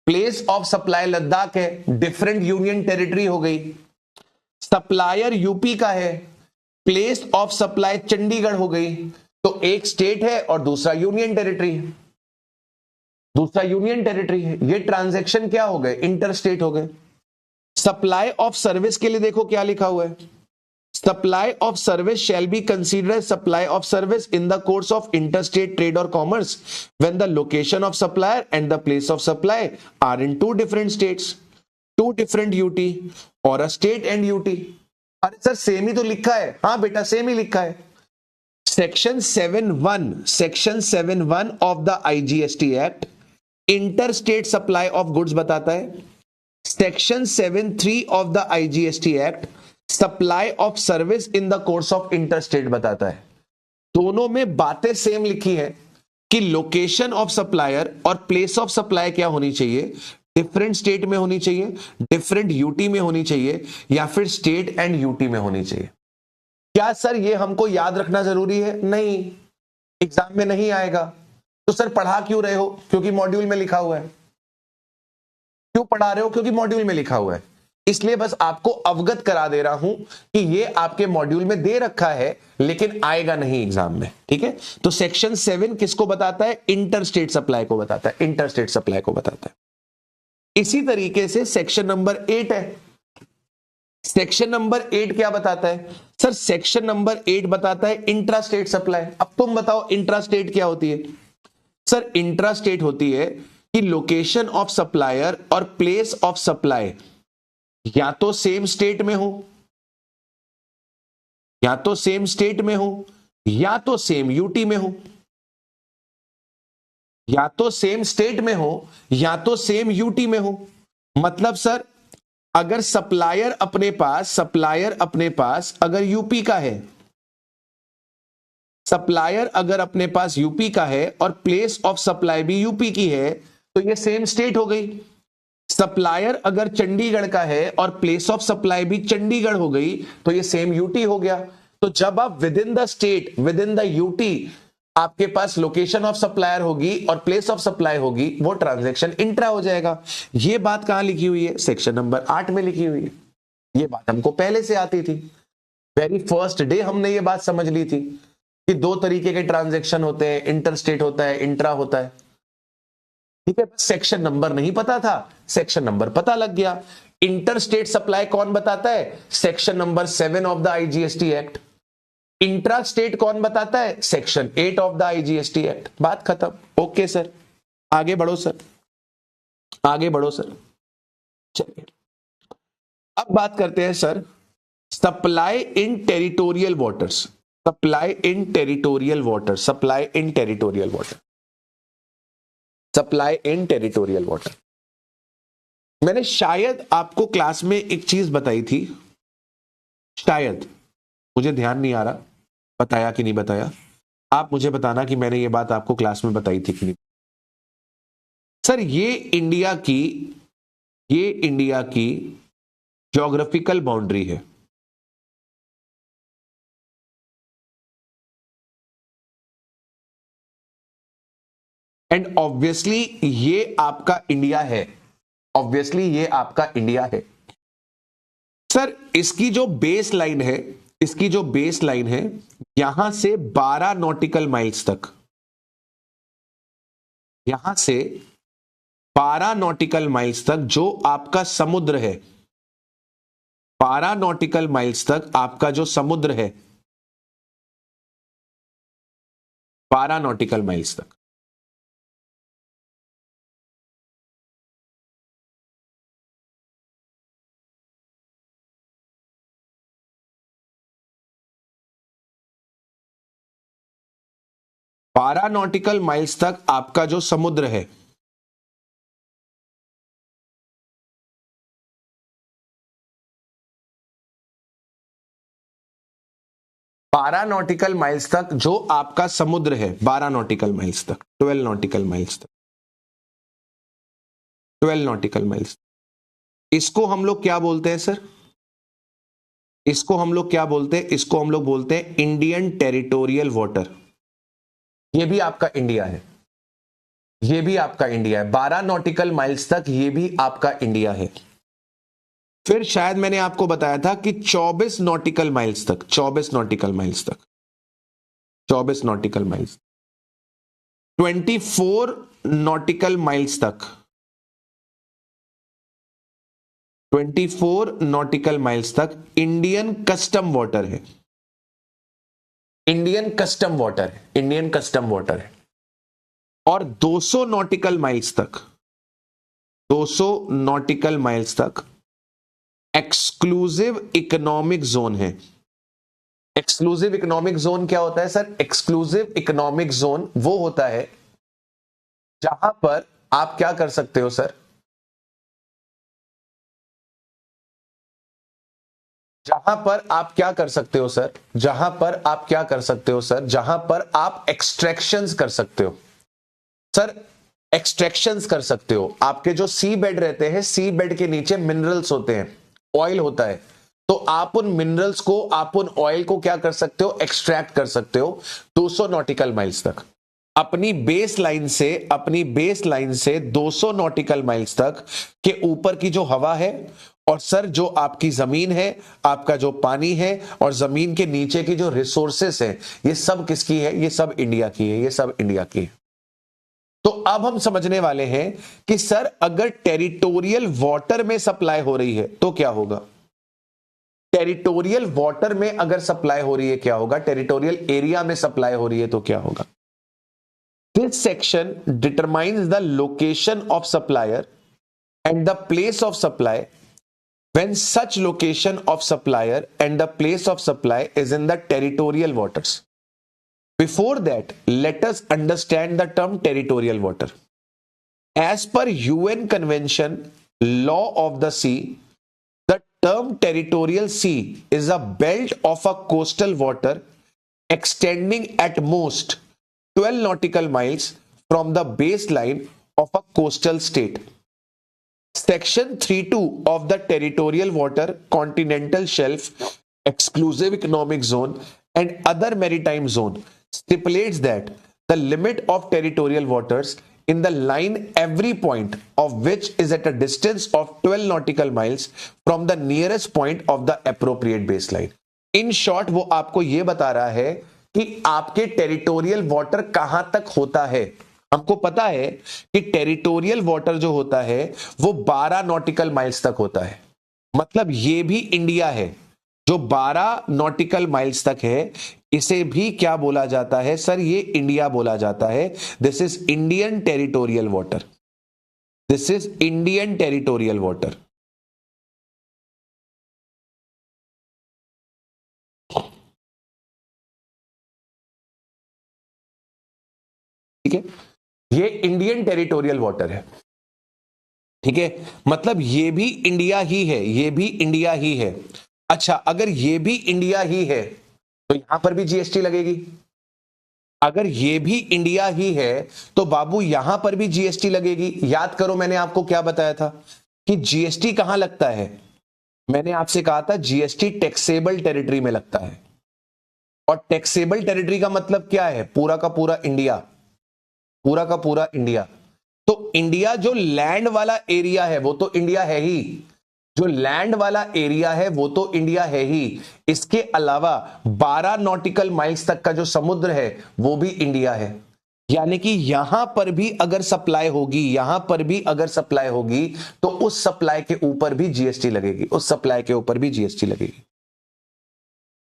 प्लेस ऑफ सप्लाई लद्दाख है, डिफरेंट यूनियन टेरिटरी हो गई। सप्लायर यूपी का है, प्लेस ऑफ सप्लाई चंडीगढ़ हो गई, तो एक स्टेट है और दूसरा यूनियन टेरिटरी है, दूसरा यूनियन टेरिटरी है। ये ट्रांजैक्शन क्या हो गए? इंटर स्टेट हो गए। सप्लाई ऑफ सर्विस के लिए देखो क्या लिखा हुआ है, supply of service shall be considered as supply of service in the course of interstate trade or commerce when the location of supplier and the place of supply are in two different states, two different UT or a state and UT. अरे sir same ही तो लिखा है। हाँ बेटा same ही लिखा है। Section 7(1) of the IGST act inter state supply of goods बताता है। Section 7(3) of the IGST act supply of service in the course of interstate बताता है। दोनों में बातें सेम लिखी है कि लोकेशन ऑफ सप्लायर और प्लेस ऑफ सप्लाई क्या होनी चाहिए? डिफरेंट स्टेट में होनी चाहिए, डिफरेंट यूटी में होनी चाहिए, या फिर स्टेट एंड यूटी में होनी चाहिए। क्या सर ये हमको याद रखना जरूरी है? नहीं, एग्जाम में नहीं आएगा। तो सर पढ़ा क्यों रहे हो? क्योंकि मॉड्यूल में लिखा हुआ है। क्यों पढ़ा रहे हो? क्योंकि मॉड्यूल में लिखा हुआ है। इसलिए बस आपको अवगत करा दे रहा हूं कि ये आपके मॉड्यूल में दे रखा है लेकिन आएगा नहीं एग्जाम में। ठीक है, तो सेक्शन 7 किसको बताता है? इंटर स्टेट सप्लाई को बताता है, इंटर स्टेट सप्लाई को बताता है। इसी तरीके से सेक्शन नंबर 8 है। सेक्शन नंबर 8 क्या बताता है? सर सेक्शन नंबर 8 बताता है इंट्रा स्टेट सप्लाई। अब तुम बताओ इंट्रा स्टेट क्या होती है? सर इंट्रा स्टेट होती है कि लोकेशन ऑफ सप्लायर और प्लेस ऑफ सप्लाई या तो सेम स्टेट में हो, या तो सेम स्टेट में हो, या तो सेम यूटी में हो, या तो सेम स्टेट में हो, या तो सेम यूटी में हो। मतलब सर अगर सप्लायर अपने पास अगर यूपी का है, सप्लायर अगर अपने पास यूपी का है और प्लेस ऑफ सप्लाई भी यूपी की है, तो ये सेम स्टेट हो गई। सप्लायर अगर चंडीगढ़ का है और प्लेस ऑफ सप्लाई भी चंडीगढ़ हो गई, तो ये सेम यूटी हो गया। तो जब आप with in the state, with in the UT आपके पास लोकेशन ऑफ सप्लायर होगी और प्लेस ऑफ सप्लाई होगी, वो ट्रांजैक्शन इंट्रा हो जाएगा। ये बात कहां लिखी हुई है? सेक्शन नंबर 8 में लिखी हुई है। ये बात हमको पहले से आती थी, वेरी फर्स्ट डे हमने ये बात समझ ली थी कि दो तरीके के ट्रांजैक्शन होते हैं, इंटर स्टेट होता है, इंट्रा होता है। ठीक है, सेक्शन नंबर नहीं पता था, सेक्शन नंबर पता लग गया। इंटर स्टेट सप्लाई कौन बताता है? Section number 7 of the IGST act. Intra state कौन बताता है? Section 8 of the IGST act. बात खत्म। ओके सर, आगे बढ़ो सर, आगे बढ़ो सर। चलिए अब बात करते हैं sir supply in territorial waters, supply in territorial water, supply in territorial water, supply in territorial water. मैंने शायद आपको क्लास में एक चीज बताई थी, शायद, मुझे ध्यान नहीं आ रहा बताया कि नहीं बताया। आप मुझे बताना कि मैंने ये बात आपको क्लास में बताई थी कि नहीं। सर ये इंडिया की ज्योग्राफिकल बाउंड्री है। एंड ऑब्वियसली ये आपका इंडिया है, ऑब्वियसली ये आपका इंडिया है। सर इसकी जो बेस लाइन है, इसकी जो बेस लाइन है यहां से 12 नॉटिकल माइल्स तक, यहां से 12 नॉटिकल माइल्स तक जो आपका समुद्र है, 12 नॉटिकल माइल्स तक आपका जो समुद्र है, 12 नॉटिकल माइल्स तक। बारह नॉटिकल माइल्स तक आपका जो समुद्र है, बारह नॉटिकल माइल्स तक जो आपका समुद्र है, 12 नॉटिकल माइल्स तक, 12 नॉटिकल माइल्स तक, 12 नॉटिकल माइल्स। इसको हम लोग क्या बोलते हैं सर? इसको हम लोग क्या बोलते हैं? इसको हम लोग बोलते हैं इंडियन टेरिटोरियल वाटर। ये भी आपका इंडिया है, ये भी आपका इंडिया है, 12 नॉटिकल माइल्स तक ये भी आपका इंडिया है। फिर शायद मैंने आपको बताया था कि 24 नॉटिकल माइल्स तक, 24 नॉटिकल माइल्स तक, 24 नॉटिकल माइल्स, 24 नॉटिकल माइल्स तक, 24 नॉटिकल माइल्स तक इंडियन कस्टम वाटर है, इंडियन कस्टम वाटर है, इंडियन कस्टम वाटर है। और 200 नॉटिकल माइल्स तक, 200 नॉटिकल माइल्स तक एक्सक्लूसिव इकोनॉमिक जोन है। एक्सक्लूसिव इकोनॉमिक जोन क्या होता है सर? एक्सक्लूसिव इकोनॉमिक जोन वो होता है जहां पर आप क्या कर सकते हो सर, जहां पर आप क्या कर सकते हो सर, जहां पर आप क्या कर सकते हो सर, जहां पर आप एक्सट्रैक्शंस कर सकते हो सर, एक्सट्रैक्शंस कर सकते हो। आपके जो सी बेड रहते हैं, सी बेड के नीचे मिनरल्स होते हैं, ऑयल होता है, तो आप उन मिनरल्स को, आप उन ऑयल को क्या कर सकते हो? एक्सट्रैक्ट कर सकते हो 200 नॉटिकल माइल्स तक। अपनी बेस लाइन से, अपनी बेस लाइन से 200 नॉटिकल माइल्स तक के ऊपर की जो हवा है, और सर जो आपकी जमीन है, आपका जो पानी है, और जमीन के नीचे की जो रिसोर्सेस है, ये सब किसकी है? ये सब इंडिया की है, ये सब इंडिया की है। तो अब हम समझने वाले हैं कि सर अगर टेरिटोरियल वाटर में सप्लाई हो रही है तो क्या होगा? टेरिटोरियल वाटर में अगर सप्लाई हो रही है क्या होगा? टेरिटोरियल एरिया में सप्लाई हो रही है तो क्या होगा? This section determines the location of supplier and the place of supply when such location of supplier and the place of supply is in the territorial waters. Before that, let us understand the term territorial water. As per UN Convention, Law of the Sea, the term territorial sea is a belt of a coastal water extending at most 12 nautical miles from the baseline of a coastal state. Section 3.2 of the Territorial Water, Continental Shelf, Exclusive Economic Zone and other maritime zone stipulates that the limit of territorial waters in the line every point of which is at a distance of 12 nautical miles from the nearest point of the appropriate baseline. In short, वो आपको ये बता रहा है कि आपके territorial water कहां तक होता है। हमको पता है कि टेरिटोरियल वाटर जो होता है वो 12 नॉटिकल माइल्स तक होता है, मतलब ये भी इंडिया है। जो 12 नॉटिकल माइल्स तक है इसे भी क्या बोला जाता है सर? ये इंडिया बोला जाता है। This is Indian territorial water, this is Indian territorial water. ठीक है, ये इंडियन टेरिटोरियल वाटर है, ठीक है, मतलब ये भी इंडिया ही है, ये भी इंडिया ही है। अच्छा, अगर ये भी इंडिया ही है तो यहां पर भी जीएसटी लगेगी। अगर ये भी इंडिया ही है तो बाबू यहां पर भी जीएसटी लगेगी। याद करो मैंने आपको क्या बताया था कि जीएसटी कहां लगता है, मैंने आपसे कहा था जीएसटी टैक्सेबल टेरिटरी में लगता है। और टैक्सेबल टेरिटरी का मतलब क्या है, पूरा का पूरा इंडिया, पूरा का पूरा इंडिया। तो इंडिया जो लैंड वाला एरिया है वो तो इंडिया है ही, जो लैंड वाला एरिया है वो तो इंडिया है ही, इसके अलावा 12 नॉटिकल माइल्स तक का जो समुद्र है वो भी इंडिया है। यानी कि यहां पर भी अगर सप्लाई होगी, यहां पर भी अगर सप्लाई होगी तो उस सप्लाई के ऊपर भी जीएसटी लगेगी, उस सप्लाई के ऊपर भी जीएसटी लगेगी।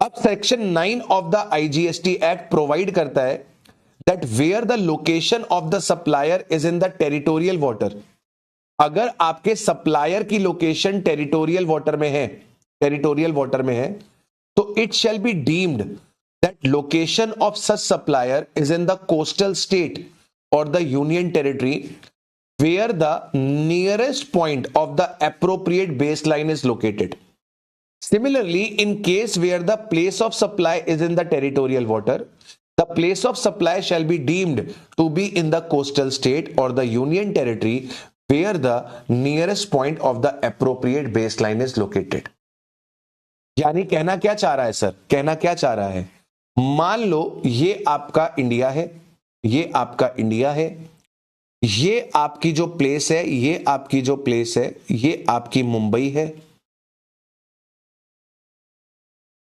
अब section 9 of the IGST act provide करता है that where the location of the supplier is in the territorial water. अगर आपके सप्लायर की लोकेशन टेरिटोरियल वाटर में है, टेरिटोरियल वाटर में है, तो it shall be deemed that location of such supplier is in the coastal state और the union territory where the nearest point of the appropriate base line is located. Similarly, in case where the place of supply is in the territorial water, the place of supply shall be deemed to be in the coastal state or the union territory where the nearest point of the appropriate baseline is located. यानी कहना क्या चाह रहा है sir, कहना क्या चाह रहा है, मान लो ये आपका इंडिया है, ये आपका इंडिया है, ये आपकी जो प्लेस है, ये आपकी जो प्लेस है, ये आपकी मुंबई है,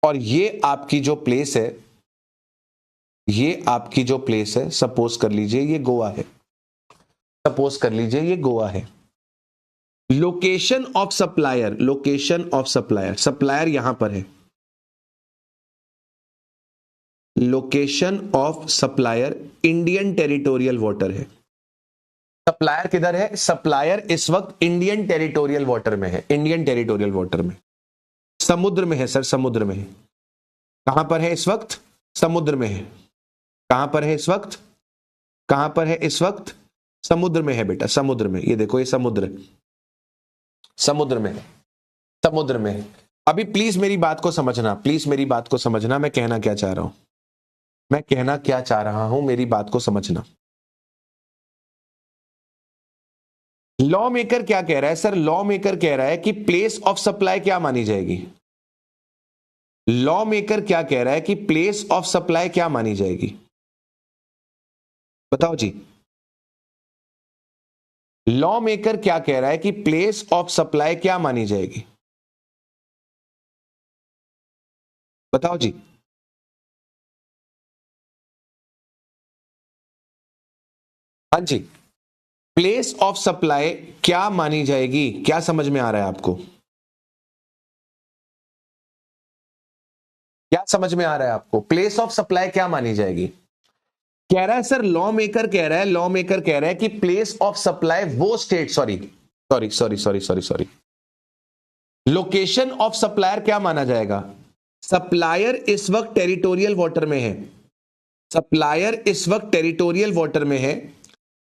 और ये आपकी जो प्लेस है, ये आपकी जो प्लेस है, सपोज कर लीजिए ये गोवा है, सपोज कर लीजिए ये गोवा है। Location of supplier, location of supplier, supplier यहां पर है, location of supplier Indian territorial water है। सप्लायर किधर है, सप्लायर इस वक्त इंडियन टेरिटोरियल वाटर में है, इंडियन टेरिटोरियल वाटर में, समुद्र में है सर, समुद्र में है। कहां पर है इस वक्त, समुद्र में है। कहां पर है इस वक्त, कहां पर है इस वक्त, समुद्र में है बेटा, समुद्र में। ये देखो ये समुद्र, समुद्र में है, समुद्र में है। अभी प्लीज मेरी बात को समझना, प्लीज मेरी बात को समझना, मैं कहना क्या चाह रहा हूं, मैं कहना क्या चाह रहा हूं, मेरी बात को समझना। लॉ मेकर क्या कह रहा है सर, लॉ मेकर कह रहा है कि प्लेस ऑफ सप्लाई क्या मानी जाएगी, लॉ मेकर क्या कह रहा है कि प्लेस ऑफ सप्लाई क्या मानी जाएगी, बताओ जी। लॉ मेकर क्या कह रहा है कि प्लेस ऑफ सप्लाई क्या मानी जाएगी, बताओ जी। हाँ जी, प्लेस ऑफ सप्लाई क्या मानी जाएगी, क्या समझ में आ रहा है आपको, क्या समझ में आ रहा है आपको, प्लेस ऑफ सप्लाई क्या मानी जाएगी। कह रहा है सर, लॉ मेकर कह रहा है, लॉ मेकर कह रहा है कि प्लेस ऑफ सप्लाई वो state, sorry sorry sorry sorry sorry sorry, location of supplier क्या माना जाएगा। सप्लायर इस वक्त टेरिटोरियल वाटर में है, सप्लायर इस वक्त टेरिटोरियल वाटर में है,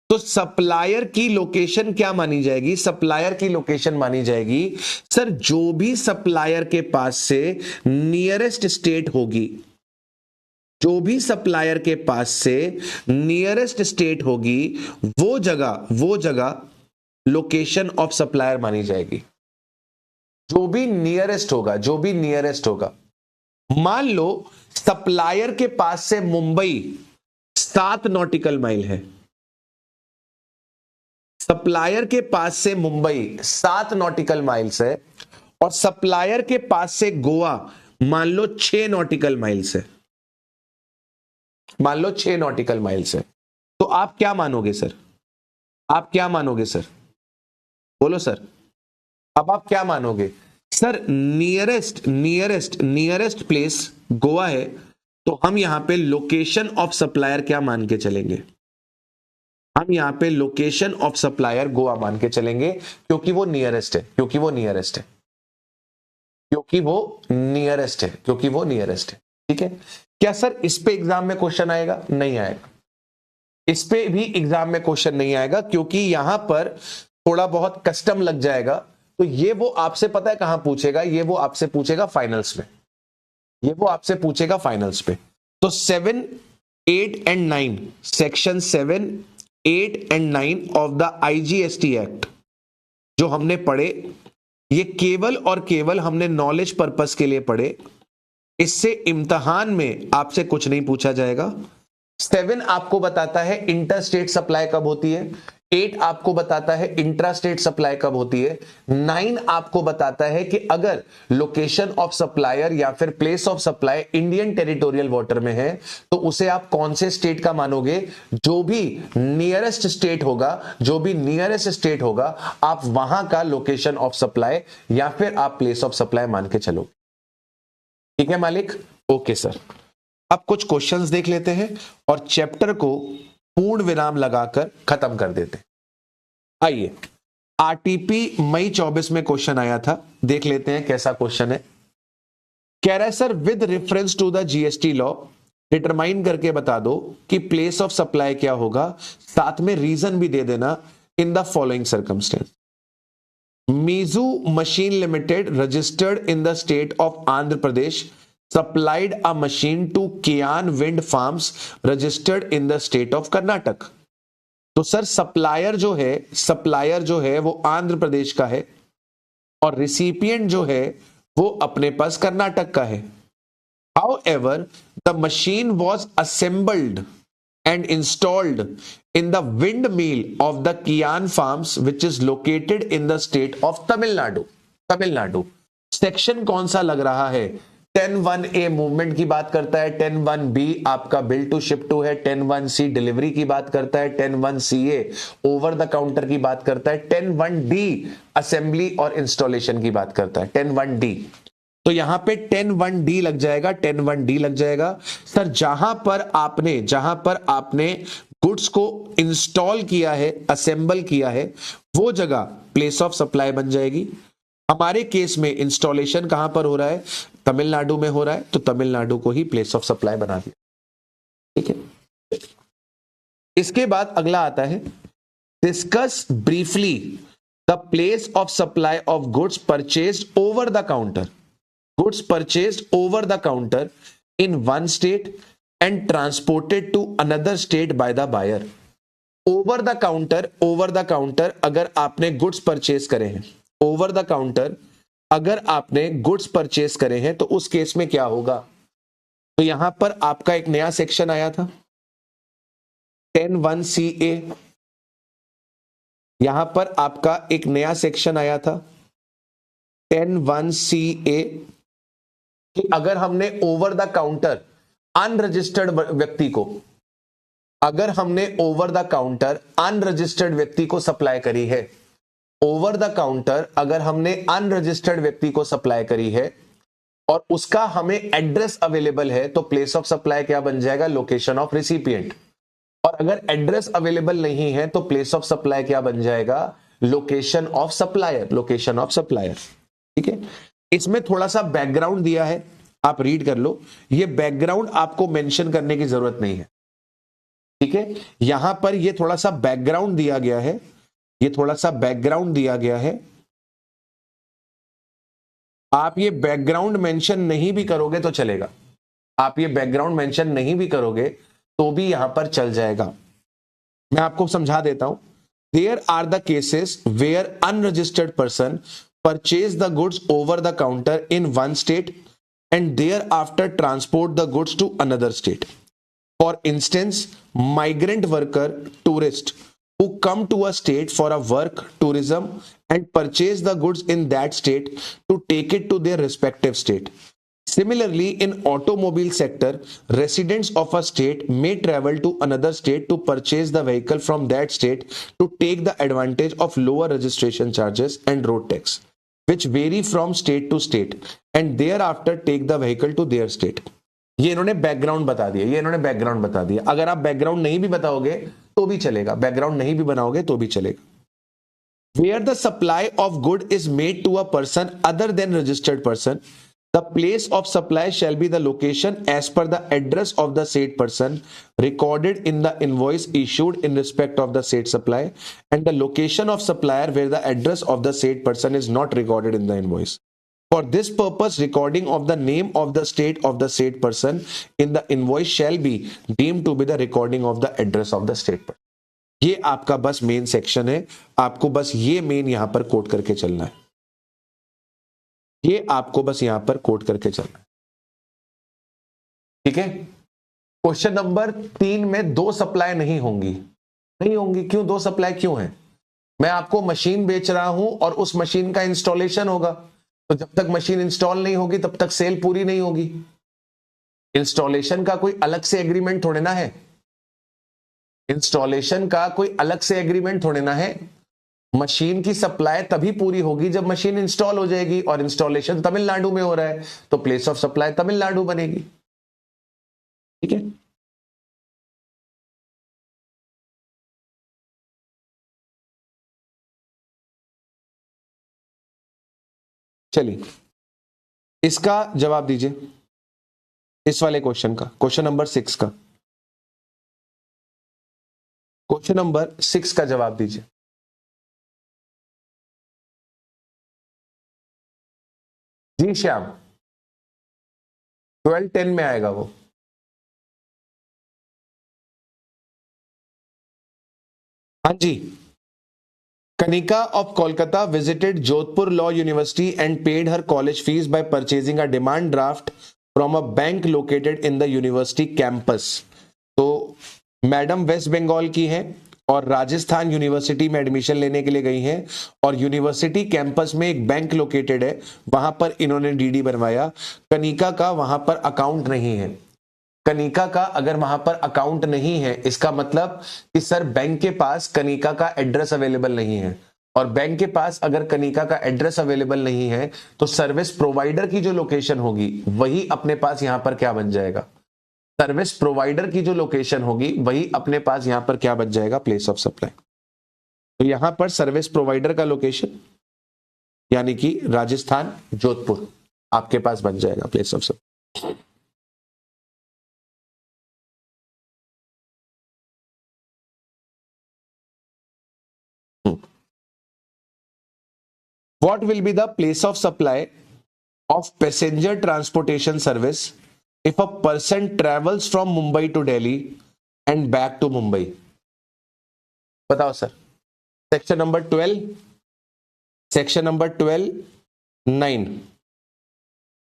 तो सप्लायर की लोकेशन क्या मानी जाएगी, सप्लायर की लोकेशन मानी जाएगी सर जो भी सप्लायर के पास से नियरेस्ट स्टेट होगी, जो भी सप्लायर के पास से नियरेस्ट स्टेट होगी वो जगह लोकेशन ऑफ सप्लायर मानी जाएगी। जो भी नियरेस्ट होगा, जो भी नियरेस्ट होगा, मान लो सप्लायर के पास से मुंबई 7 नॉटिकल माइल है, सप्लायर के पास से मुंबई 7 नॉटिकल माइल्स है, और सप्लायर के पास से गोवा मान लो 6 नॉटिकल माइल्स है, मान लो 6 नॉटिकल माइल्स है, तो आप क्या मानोगे सर, आप क्या मानोगे सर, बोलो सर, अब आप क्या मानोगे sir. Nearest nearest nearest place Goa है, तो हम यहां पे लोकेशन ऑफ सप्लायर क्या मान के चलेंगे, हम यहां पे लोकेशन ऑफ सप्लायर गोवा मान के चलेंगे, क्योंकि वो नियरेस्ट है, क्योंकि वो नियरेस्ट है, क्योंकि वो नियरेस्ट है, क्योंकि वो नियरेस्ट है। ठीक है, क्या सर इस पे एग्जाम में क्वेश्चन आएगा, नहीं आएगा, इस पे भी एग्जाम में क्वेश्चन नहीं आएगा क्योंकि यहां पर थोड़ा बहुत कस्टम लग जाएगा। तो ये वो आपसे पता है कहां पूछेगा, ये वो आपसे पूछेगा फाइनल्स में, ये वो आपसे पूछेगा फाइनल्स पे। तो 7, 8 and 9, section 7, 8 and 9 of the IGST act जो हमने पढ़े, ये केवल और केवल हमने नॉलेज पर्पस के लिए पढ़े। इससे इम्तिहान में आपसे कुछ नहीं पूछा जाएगा। 7 आपको बताता है इंटर स्टेट सप्लाई कब होती है, 8 आपको बताता है इंट्रा स्टेट सप्लाई कब होती है, 9 आपको बताता है कि अगर लोकेशन ऑफ सप्लायर या फिर place of supply Indian territorial water में है तो उसे आप कौन से स्टेट का मानोगे, जो भी नियरेस्ट स्टेट होगा, जो भी नियरेस्ट स्टेट होगा आप वहां का लोकेशन ऑफ सप्लाई या फिर आप प्लेस ऑफ सप्लाई मान के चलोगे। ठीक है मालिक, ओके सर। अब कुछ क्वेश्चंस देख लेते हैं और चैप्टर को पूर्ण विराम लगाकर खत्म कर देते हैं। आइए, आरटीपी मई 24 में क्वेश्चन आया था, देख लेते हैं कैसा क्वेश्चन है। कह रहा है sir with reference to the GST law determine करके बता दो कि प्लेस ऑफ सप्लाई क्या होगा, साथ में रीजन भी दे देना in the following circumstance. Meizu machine limited registered in the state of Andhra Pradesh supplied a machine to Kian Wind Farms registered in the state of Karnataka. तो सर सप्लायर जो है वो आंध्र प्रदेश का है और रिसिपिएंट जो है वो अपने पास कर्नाटक का है। However, the machine was assembled and installed in the windmill of the Kian Farms which is located in the state of Tamil Nadu. Section कौन सा लग रहा है? 10(1)A मूवमेंट की बात करता है, 10(1)B आपका बिल टू शिप टू है, 10(1)C डिलीवरी की बात करता है, 10(1)CA ओवर द काउंटर की बात करता है, 10(1)D असेंबली और इंस्टॉलेशन की बात करता है, 10(1)D। तो यहां पे 10(1)D लग जाएगा, 10(1)D लग जाएगा। सर जहां पर आपने गुड्स को इंस्टॉल किया है, असेंबल किया है, वो जगह प्लेस ऑफ सप्लाई बन जाएगी। हमारे केस में इंस्टॉलेशन कहां पर हो रहा है? तमिलनाडु में हो रहा है, तो तमिलनाडु को ही प्लेस ऑफ सप्लाई बना दिया। ठीक है, इसके बाद अगला आता है discuss briefly the place of supply of goods purchased over the counter, goods purchased over the counter in one state and transported to another state by the buyer. Over the counter अगर आपने goods purchase करे हैं, over the counter अगर आपने goods purchase करे हैं तो उस केस में क्या होगा? तो यहां पर आपका एक नया सेक्शन आया था 10(1)CA, यहां पर आपका एक नया सेक्शन आया था 10(1)CA कि अगर हमने ओवर द काउंटर अनरजिस्टर्ड व्यक्ति को, अगर हमने ओवर द काउंटर अनरजिस्टर्ड व्यक्ति को सप्लाई करी है, ओवर द काउंटर अगर हमने अनरजिस्टर्ड व्यक्ति को सप्लाई करी है और उसका हमें एड्रेस अवेलेबल है तो प्लेस ऑफ सप्लाई क्या बन जाएगा? Location of recipient. और अगर एड्रेस अवेलेबल नहीं है तो प्लेस ऑफ सप्लाई क्या बन जाएगा? Location of supplier, location of supplier. ठीक है, इसमें थोड़ा सा बैकग्राउंड दिया है, आप रीड कर लो, ये बैकग्राउंड आपको मेंशन करने की जरूरत नहीं है। ठीक है, यहां पर ये थोड़ा सा बैकग्राउंड दिया गया है, ये थोड़ा सा बैकग्राउंड दिया गया है। आप ये बैकग्राउंड मेंशन नहीं भी करोगे तो चलेगा, आप ये बैकग्राउंड मेंशन नहीं भी करोगे तो भी यहां पर चल जाएगा। मैं आपको समझा देता हूं। There are the cases where unregistered person purchase the goods over the counter in one state and thereafter transport the goods to another state. For instance migrant worker, tourist who come to a state for a work, tourism and purchase the goods in that state to take it to their respective state. Similarly, in automobile sector, residents of a state may travel to another state to purchase the vehicle from that state to take the advantage of lower registration charges and road tax, which vary from state to state, and thereafter take the vehicle to their state. ये इन्होंने background बता दिया, अगर आप background नहीं भी बताओगे तो भी चलेगा, बैकग्राउंड नहीं भी बनाओगे तो भी चलेगा। Where the supply of good is made to a person other than registered person, The place of supply shall be the location as per the address of the said person recorded in the invoice issued in respect of the said supply, and the location of supplier where the address of the said person is not recorded in the invoice. For this purpose, recording of the name of the state of the said person in the invoice shall be deemed to be the recording of the address of the state person. ये आपका बस main section है, आपको बस ये main यहां पर coat करके चलना है, ये आपको बस यहां पर कोट करके चलना है, ठीक है। क्वेश्चन नंबर 3 में 2 सप्लाई नहीं होंगी, नहीं होंगी, क्यों 2 सप्लाई क्यों है? मैं आपको मशीन बेच रहा हूं और उस मशीन का इंस्टॉलेशन होगा, तो जब तक मशीन इंस्टॉल नहीं होगी तब तक सेल पूरी नहीं होगी। इंस्टॉलेशन का कोई अलग से एग्रीमेंट थोड़े ना है, इंस्टॉलेशन का कोई अलग से एग्रीमेंट थोड़े ना है। मशीन की सप्लाई तभी पूरी होगी जब मशीन इंस्टॉल हो जाएगी, और इंस्टॉलेशन तमिलनाडु में हो रहा है तो प्लेस ऑफ सप्लाई तमिलनाडु बनेगी, ठीक है। चलिए इसका जवाब दीजिए, इस वाले क्वेश्चन का, क्वेश्चन नंबर 6 का, क्वेश्चन नंबर 6 का जवाब दीजिए। जी श्याम, 12-10 में आएगा वो। हाँ जी, Kanika of Kolkata visited Jodhpur Law University and paid her college fees by purchasing a demand draft from a bank located in the university campus. तो मैडम वेस्ट बंगाल की हैं और राजस्थान यूनिवर्सिटी में एडमिशन लेने के लिए गई हैं, और यूनिवर्सिटी कैंपस में एक बैंक लोकेटेड है, वहां पर इन्होंने डीडी बनवाया। कनिका का वहां पर अकाउंट नहीं है, कनिका का अगर वहां पर अकाउंट नहीं है, इसका मतलब कि सर बैंक के पास कनिका का एड्रेस अवेलेबल नहीं है, और बैंक के पास अगर कनिका का एड्रेस अवेलेबल नहीं है तो सर्विस प्रोवाइडर की जो लोकेशन होगी वही अपने पास यहां पर क्या बन जाएगा, सर्विस प्रोवाइडर की जो लोकेशन होगी वही अपने पास यहां पर क्या बन जाएगा, प्लेस ऑफ सप्लाई। तो यहां पर सर्विस प्रोवाइडर का लोकेशन यानी कि राजस्थान जोधपुर आपके पास बन जाएगा place of supply. What will be the place of supply of passenger transportation service if a person travels from Mumbai to Delhi and back to Mumbai? बताओ sir. Section number 12, section number 12 9,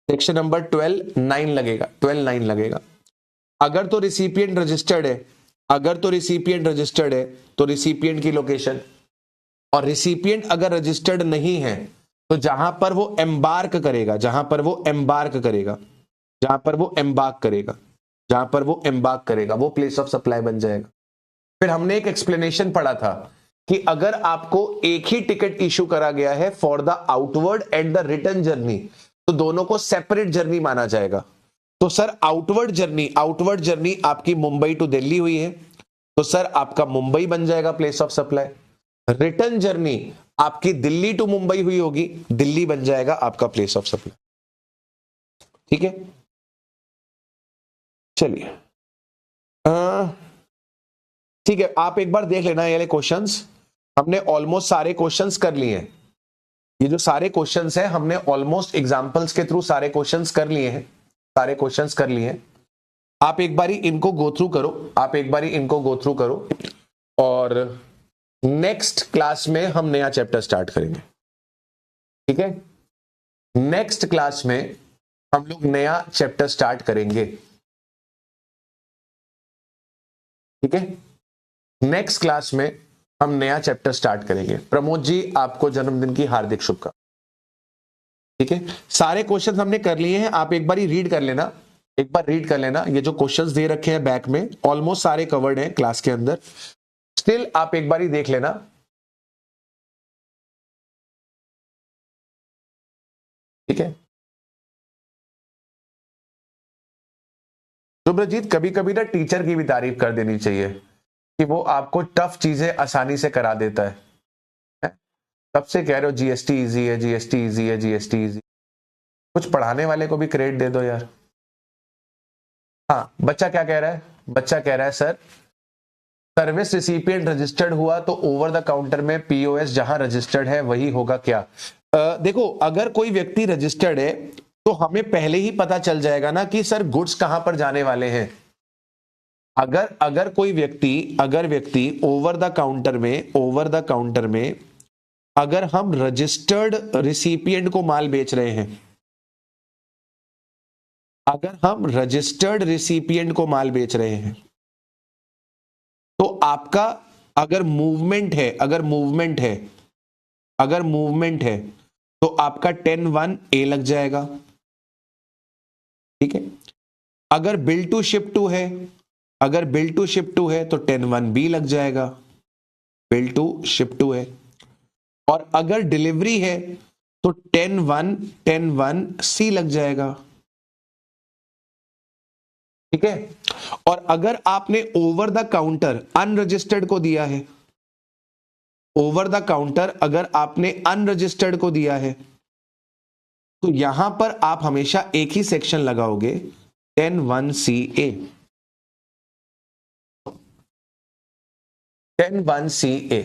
section number 12 9 लगेगा, 12 9 लगेगा। अगर तो recipient registered है, अगर तो recipient registered है तो रिसिपिएंट की लोकेशन, और रिसिपिएंट अगर रजिस्टर्ड नहीं है तो जहां पर वो एम्बार्क करेगा, जहां पर वो एम्बार्क करेगा, जहां पर वो एम्बार्क करेगा, जहां पर वो एम्बार्क करेगा वो प्लेस ऑफ सप्लाई बन जाएगा। फिर हमने एक एक्सप्लेनेशन पढ़ा था कि अगर आपको एक ही टिकट इशू करा गया है for the outward and the return journey, तो दोनों को सेपरेट जर्नी माना जाएगा। तो सर आउटवर्ड जर्नी आपकी मुंबई टू दिल्ली हुई है, तो सर आपका मुंबई बन जाएगा place of supply. Return journey आपकी दिल्ली टू मुंबई हुई होगी, दिल्ली बन जाएगा आपका प्लेस ऑफ सप्लाई, ठीक है। चलिए ठीक है, आप एक बार देख लेना ये वाले क्वेश्चंस, हमने ऑलमोस्ट सारे क्वेश्चंस कर लिए हैं। ये जो सारे क्वेश्चंस हैं हमने ऑलमोस्ट एग्जांपल्स के थ्रू सारे क्वेश्चंस कर लिए हैं, सारे क्वेश्चंस कर लिए हैं। आप एक बारी इनको गो थ्रू करो, आप एक बारी इनको गो थ्रू करो, और नेक्स्ट क्लास में हम नया चैप्टर स्टार्ट करेंगे, ठीक है। नेक्स्ट क्लास में हम लोग नया चैप्टर स्टार्ट करेंगे, ठीक है। नेक्स्ट क्लास में हम नया चैप्टर स्टार्ट करेंगे। प्रमोद जी आपको जन्मदिन की हार्दिक शुभकामनाएं, ठीक है। सारे क्वेश्चंस हमने कर लिए हैं, आप एक बार ही रीड कर लेना, एक बार रीड कर लेना। ये जो क्वेश्चंस दे रखे हैं बैक में ऑलमोस्ट सारे कवर्ड हैं क्लास के अंदर, स्टिल आप एक बार ही देख लेना, ठीक है। सुब्रजीत कभी कभी ना टीचर की भी तारीफ कर देनी चाहिए कि वो आपको टफ चीजें आसानी से करा देता है। तब से कह रहे हो जीएसटी इजी है, जीएसटी इजी है, जीएसटी इजी। कुछ पढ़ाने वाले को भी क्रेडिट दे दो यार। हाँ, बच्चा क्या कह रहा है? बच्चा कह रहा है सर सर्विस रिसिपिएंट रजिस्टर्ड हुआ तो ओवर द काउंटर में पीओएस जहां रजिस्टर्ड है वही होगा क्या? देखो, अगर कोई व्यक्ति रजिस्टर्ड है तो हमें पहले ही पता चल जाएगा ना कि सर गुड्स कहां पर जाने वाले हैं। अगर अगर कोई व्यक्ति ओवर द काउंटर में अगर हम रजिस्टर्ड रिसिपिएंट को माल बेच रहे हैं, अगर हम रजिस्टर्ड रिसिपिएंट को माल बेच रहे हैं तो आपका अगर मूवमेंट है तो आपका 10(1) ए लग जाएगा। ठीक है। अगर बिल टू शिप टू है तो 10(1) बी लग जाएगा, बिल टू शिप टू है। और अगर डिलीवरी है तो 10(1) सी लग जाएगा। ठीक है। और अगर आपने ओवर द काउंटर अनरजिस्टर्ड को दिया है, अगर आपने अनरजिस्टर्ड को दिया है तो यहां पर आप हमेशा एक ही सेक्शन लगाओगे 10(1) सी ए, 10(1) सी ए।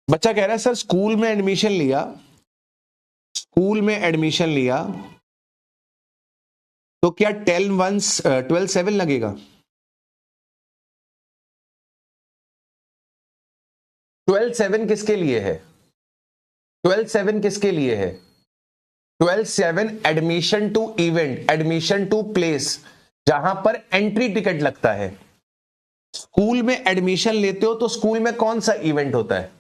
बच्चा कह रहा है सर स्कूल में एडमिशन लिया तो क्या 12(7) लगेगा? 12(7) किसके लिए है? 12(7) किसके लिए है? 12(7) admission to event, admission to place, जहां पर एंट्री टिकट लगता है। स्कूल में एडमिशन लेते हो तो स्कूल में कौन सा इवेंट होता है?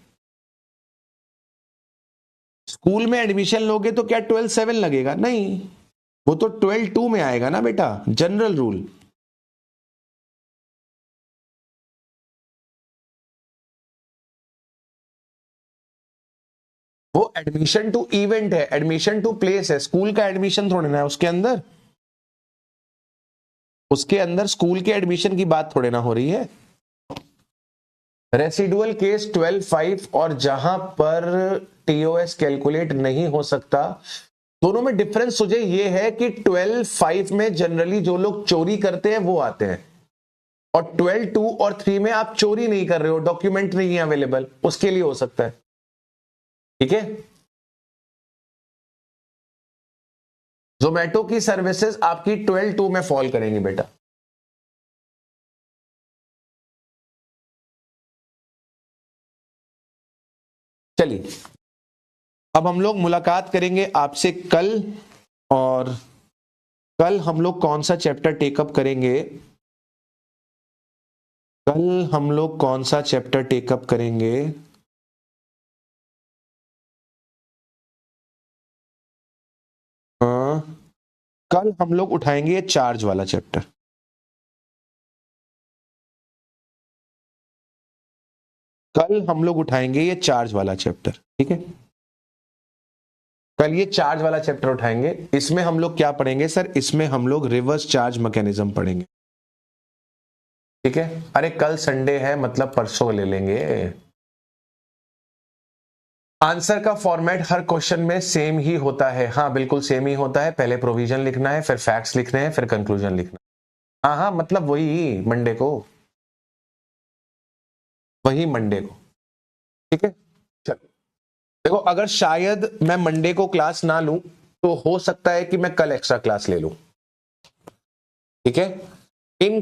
स्कूल में एडमिशन लोगे तो क्या 12(7) लगेगा? नहीं, वो तो 12(2) में आएगा ना बेटा, जनरल रूल। वो एडमिशन टू इवेंट है, एडमिशन टू प्लेस है, स्कूल का एडमिशन थोड़ी ना है उसके अंदर स्कूल के एडमिशन की बात थोड़ी ना हो रही है। रेसिडुअल केस 12(5) और जहां पर टीओएस कैलकुलेट नहीं हो सकता, दोनों में डिफरेंस मुझे ये है कि 12(5) में जनरली जो लोग चोरी करते हैं वो आते हैं, और 12(2) और 3 में आप चोरी नहीं कर रहे हो, डॉक्यूमेंट नहीं है अवेलेबल, उसके लिए हो सकता है। ठीक है। जोमेटो की सर्विसेज आपकी 12(2) में फॉल करेंगी बेटा। चलिए, अब हम लोग मुलाकात करेंगे आपसे कल, और कल हम लोग कौन सा चैप्टर टेकअप करेंगे? कल हम लोग कौन सा चैप्टर टेकअप करेंगे? कल हम लोग उठाएंगे चार्ज वाला चैप्टर। कल हम लोग उठाएंगे ये चार्ज वाला चैप्टर। ठीक है, कल ये चार्ज वाला चैप्टर उठाएंगे। इसमें हम लोग क्या पढ़ेंगे सर? इसमें हम लोग रिवर्स चार्ज मैकेनिज्म पढ़ेंगे। ठीक है। अरे कल संडे है, मतलब परसों ले लेंगे। आंसर का फॉर्मेट हर क्वेश्चन में सेम ही होता है। हाँ बिल्कुल सेम ही होता है। पहले प्रोविजन लिखना है, फिर फैक्ट्स लिखने हैं, फिर कंक्लूजन लिखना है। हाँ हाँ, मतलब वही मंडे को, वही मंडे को। ठीक है। चलो, देखो अगर शायद मैं मंडे को क्लास ना लूं तो हो सकता है कि मैं कल एक्स्ट्रा क्लास ले लूं। ठीक है। इन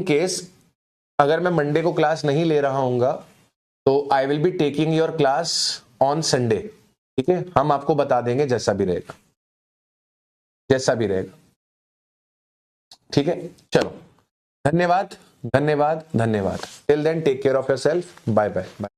केस अगर मैं मंडे को क्लास नहीं ले रहा हूंगा तो I will be taking your class on Sunday. ठीक है, हम आपको बता देंगे जैसा भी रहेगा, जैसा भी रहेगा। ठीक है, चलो, धन्यवाद धन्यवाद धन्यवाद। Till then take care of yourself. Bye bye bye.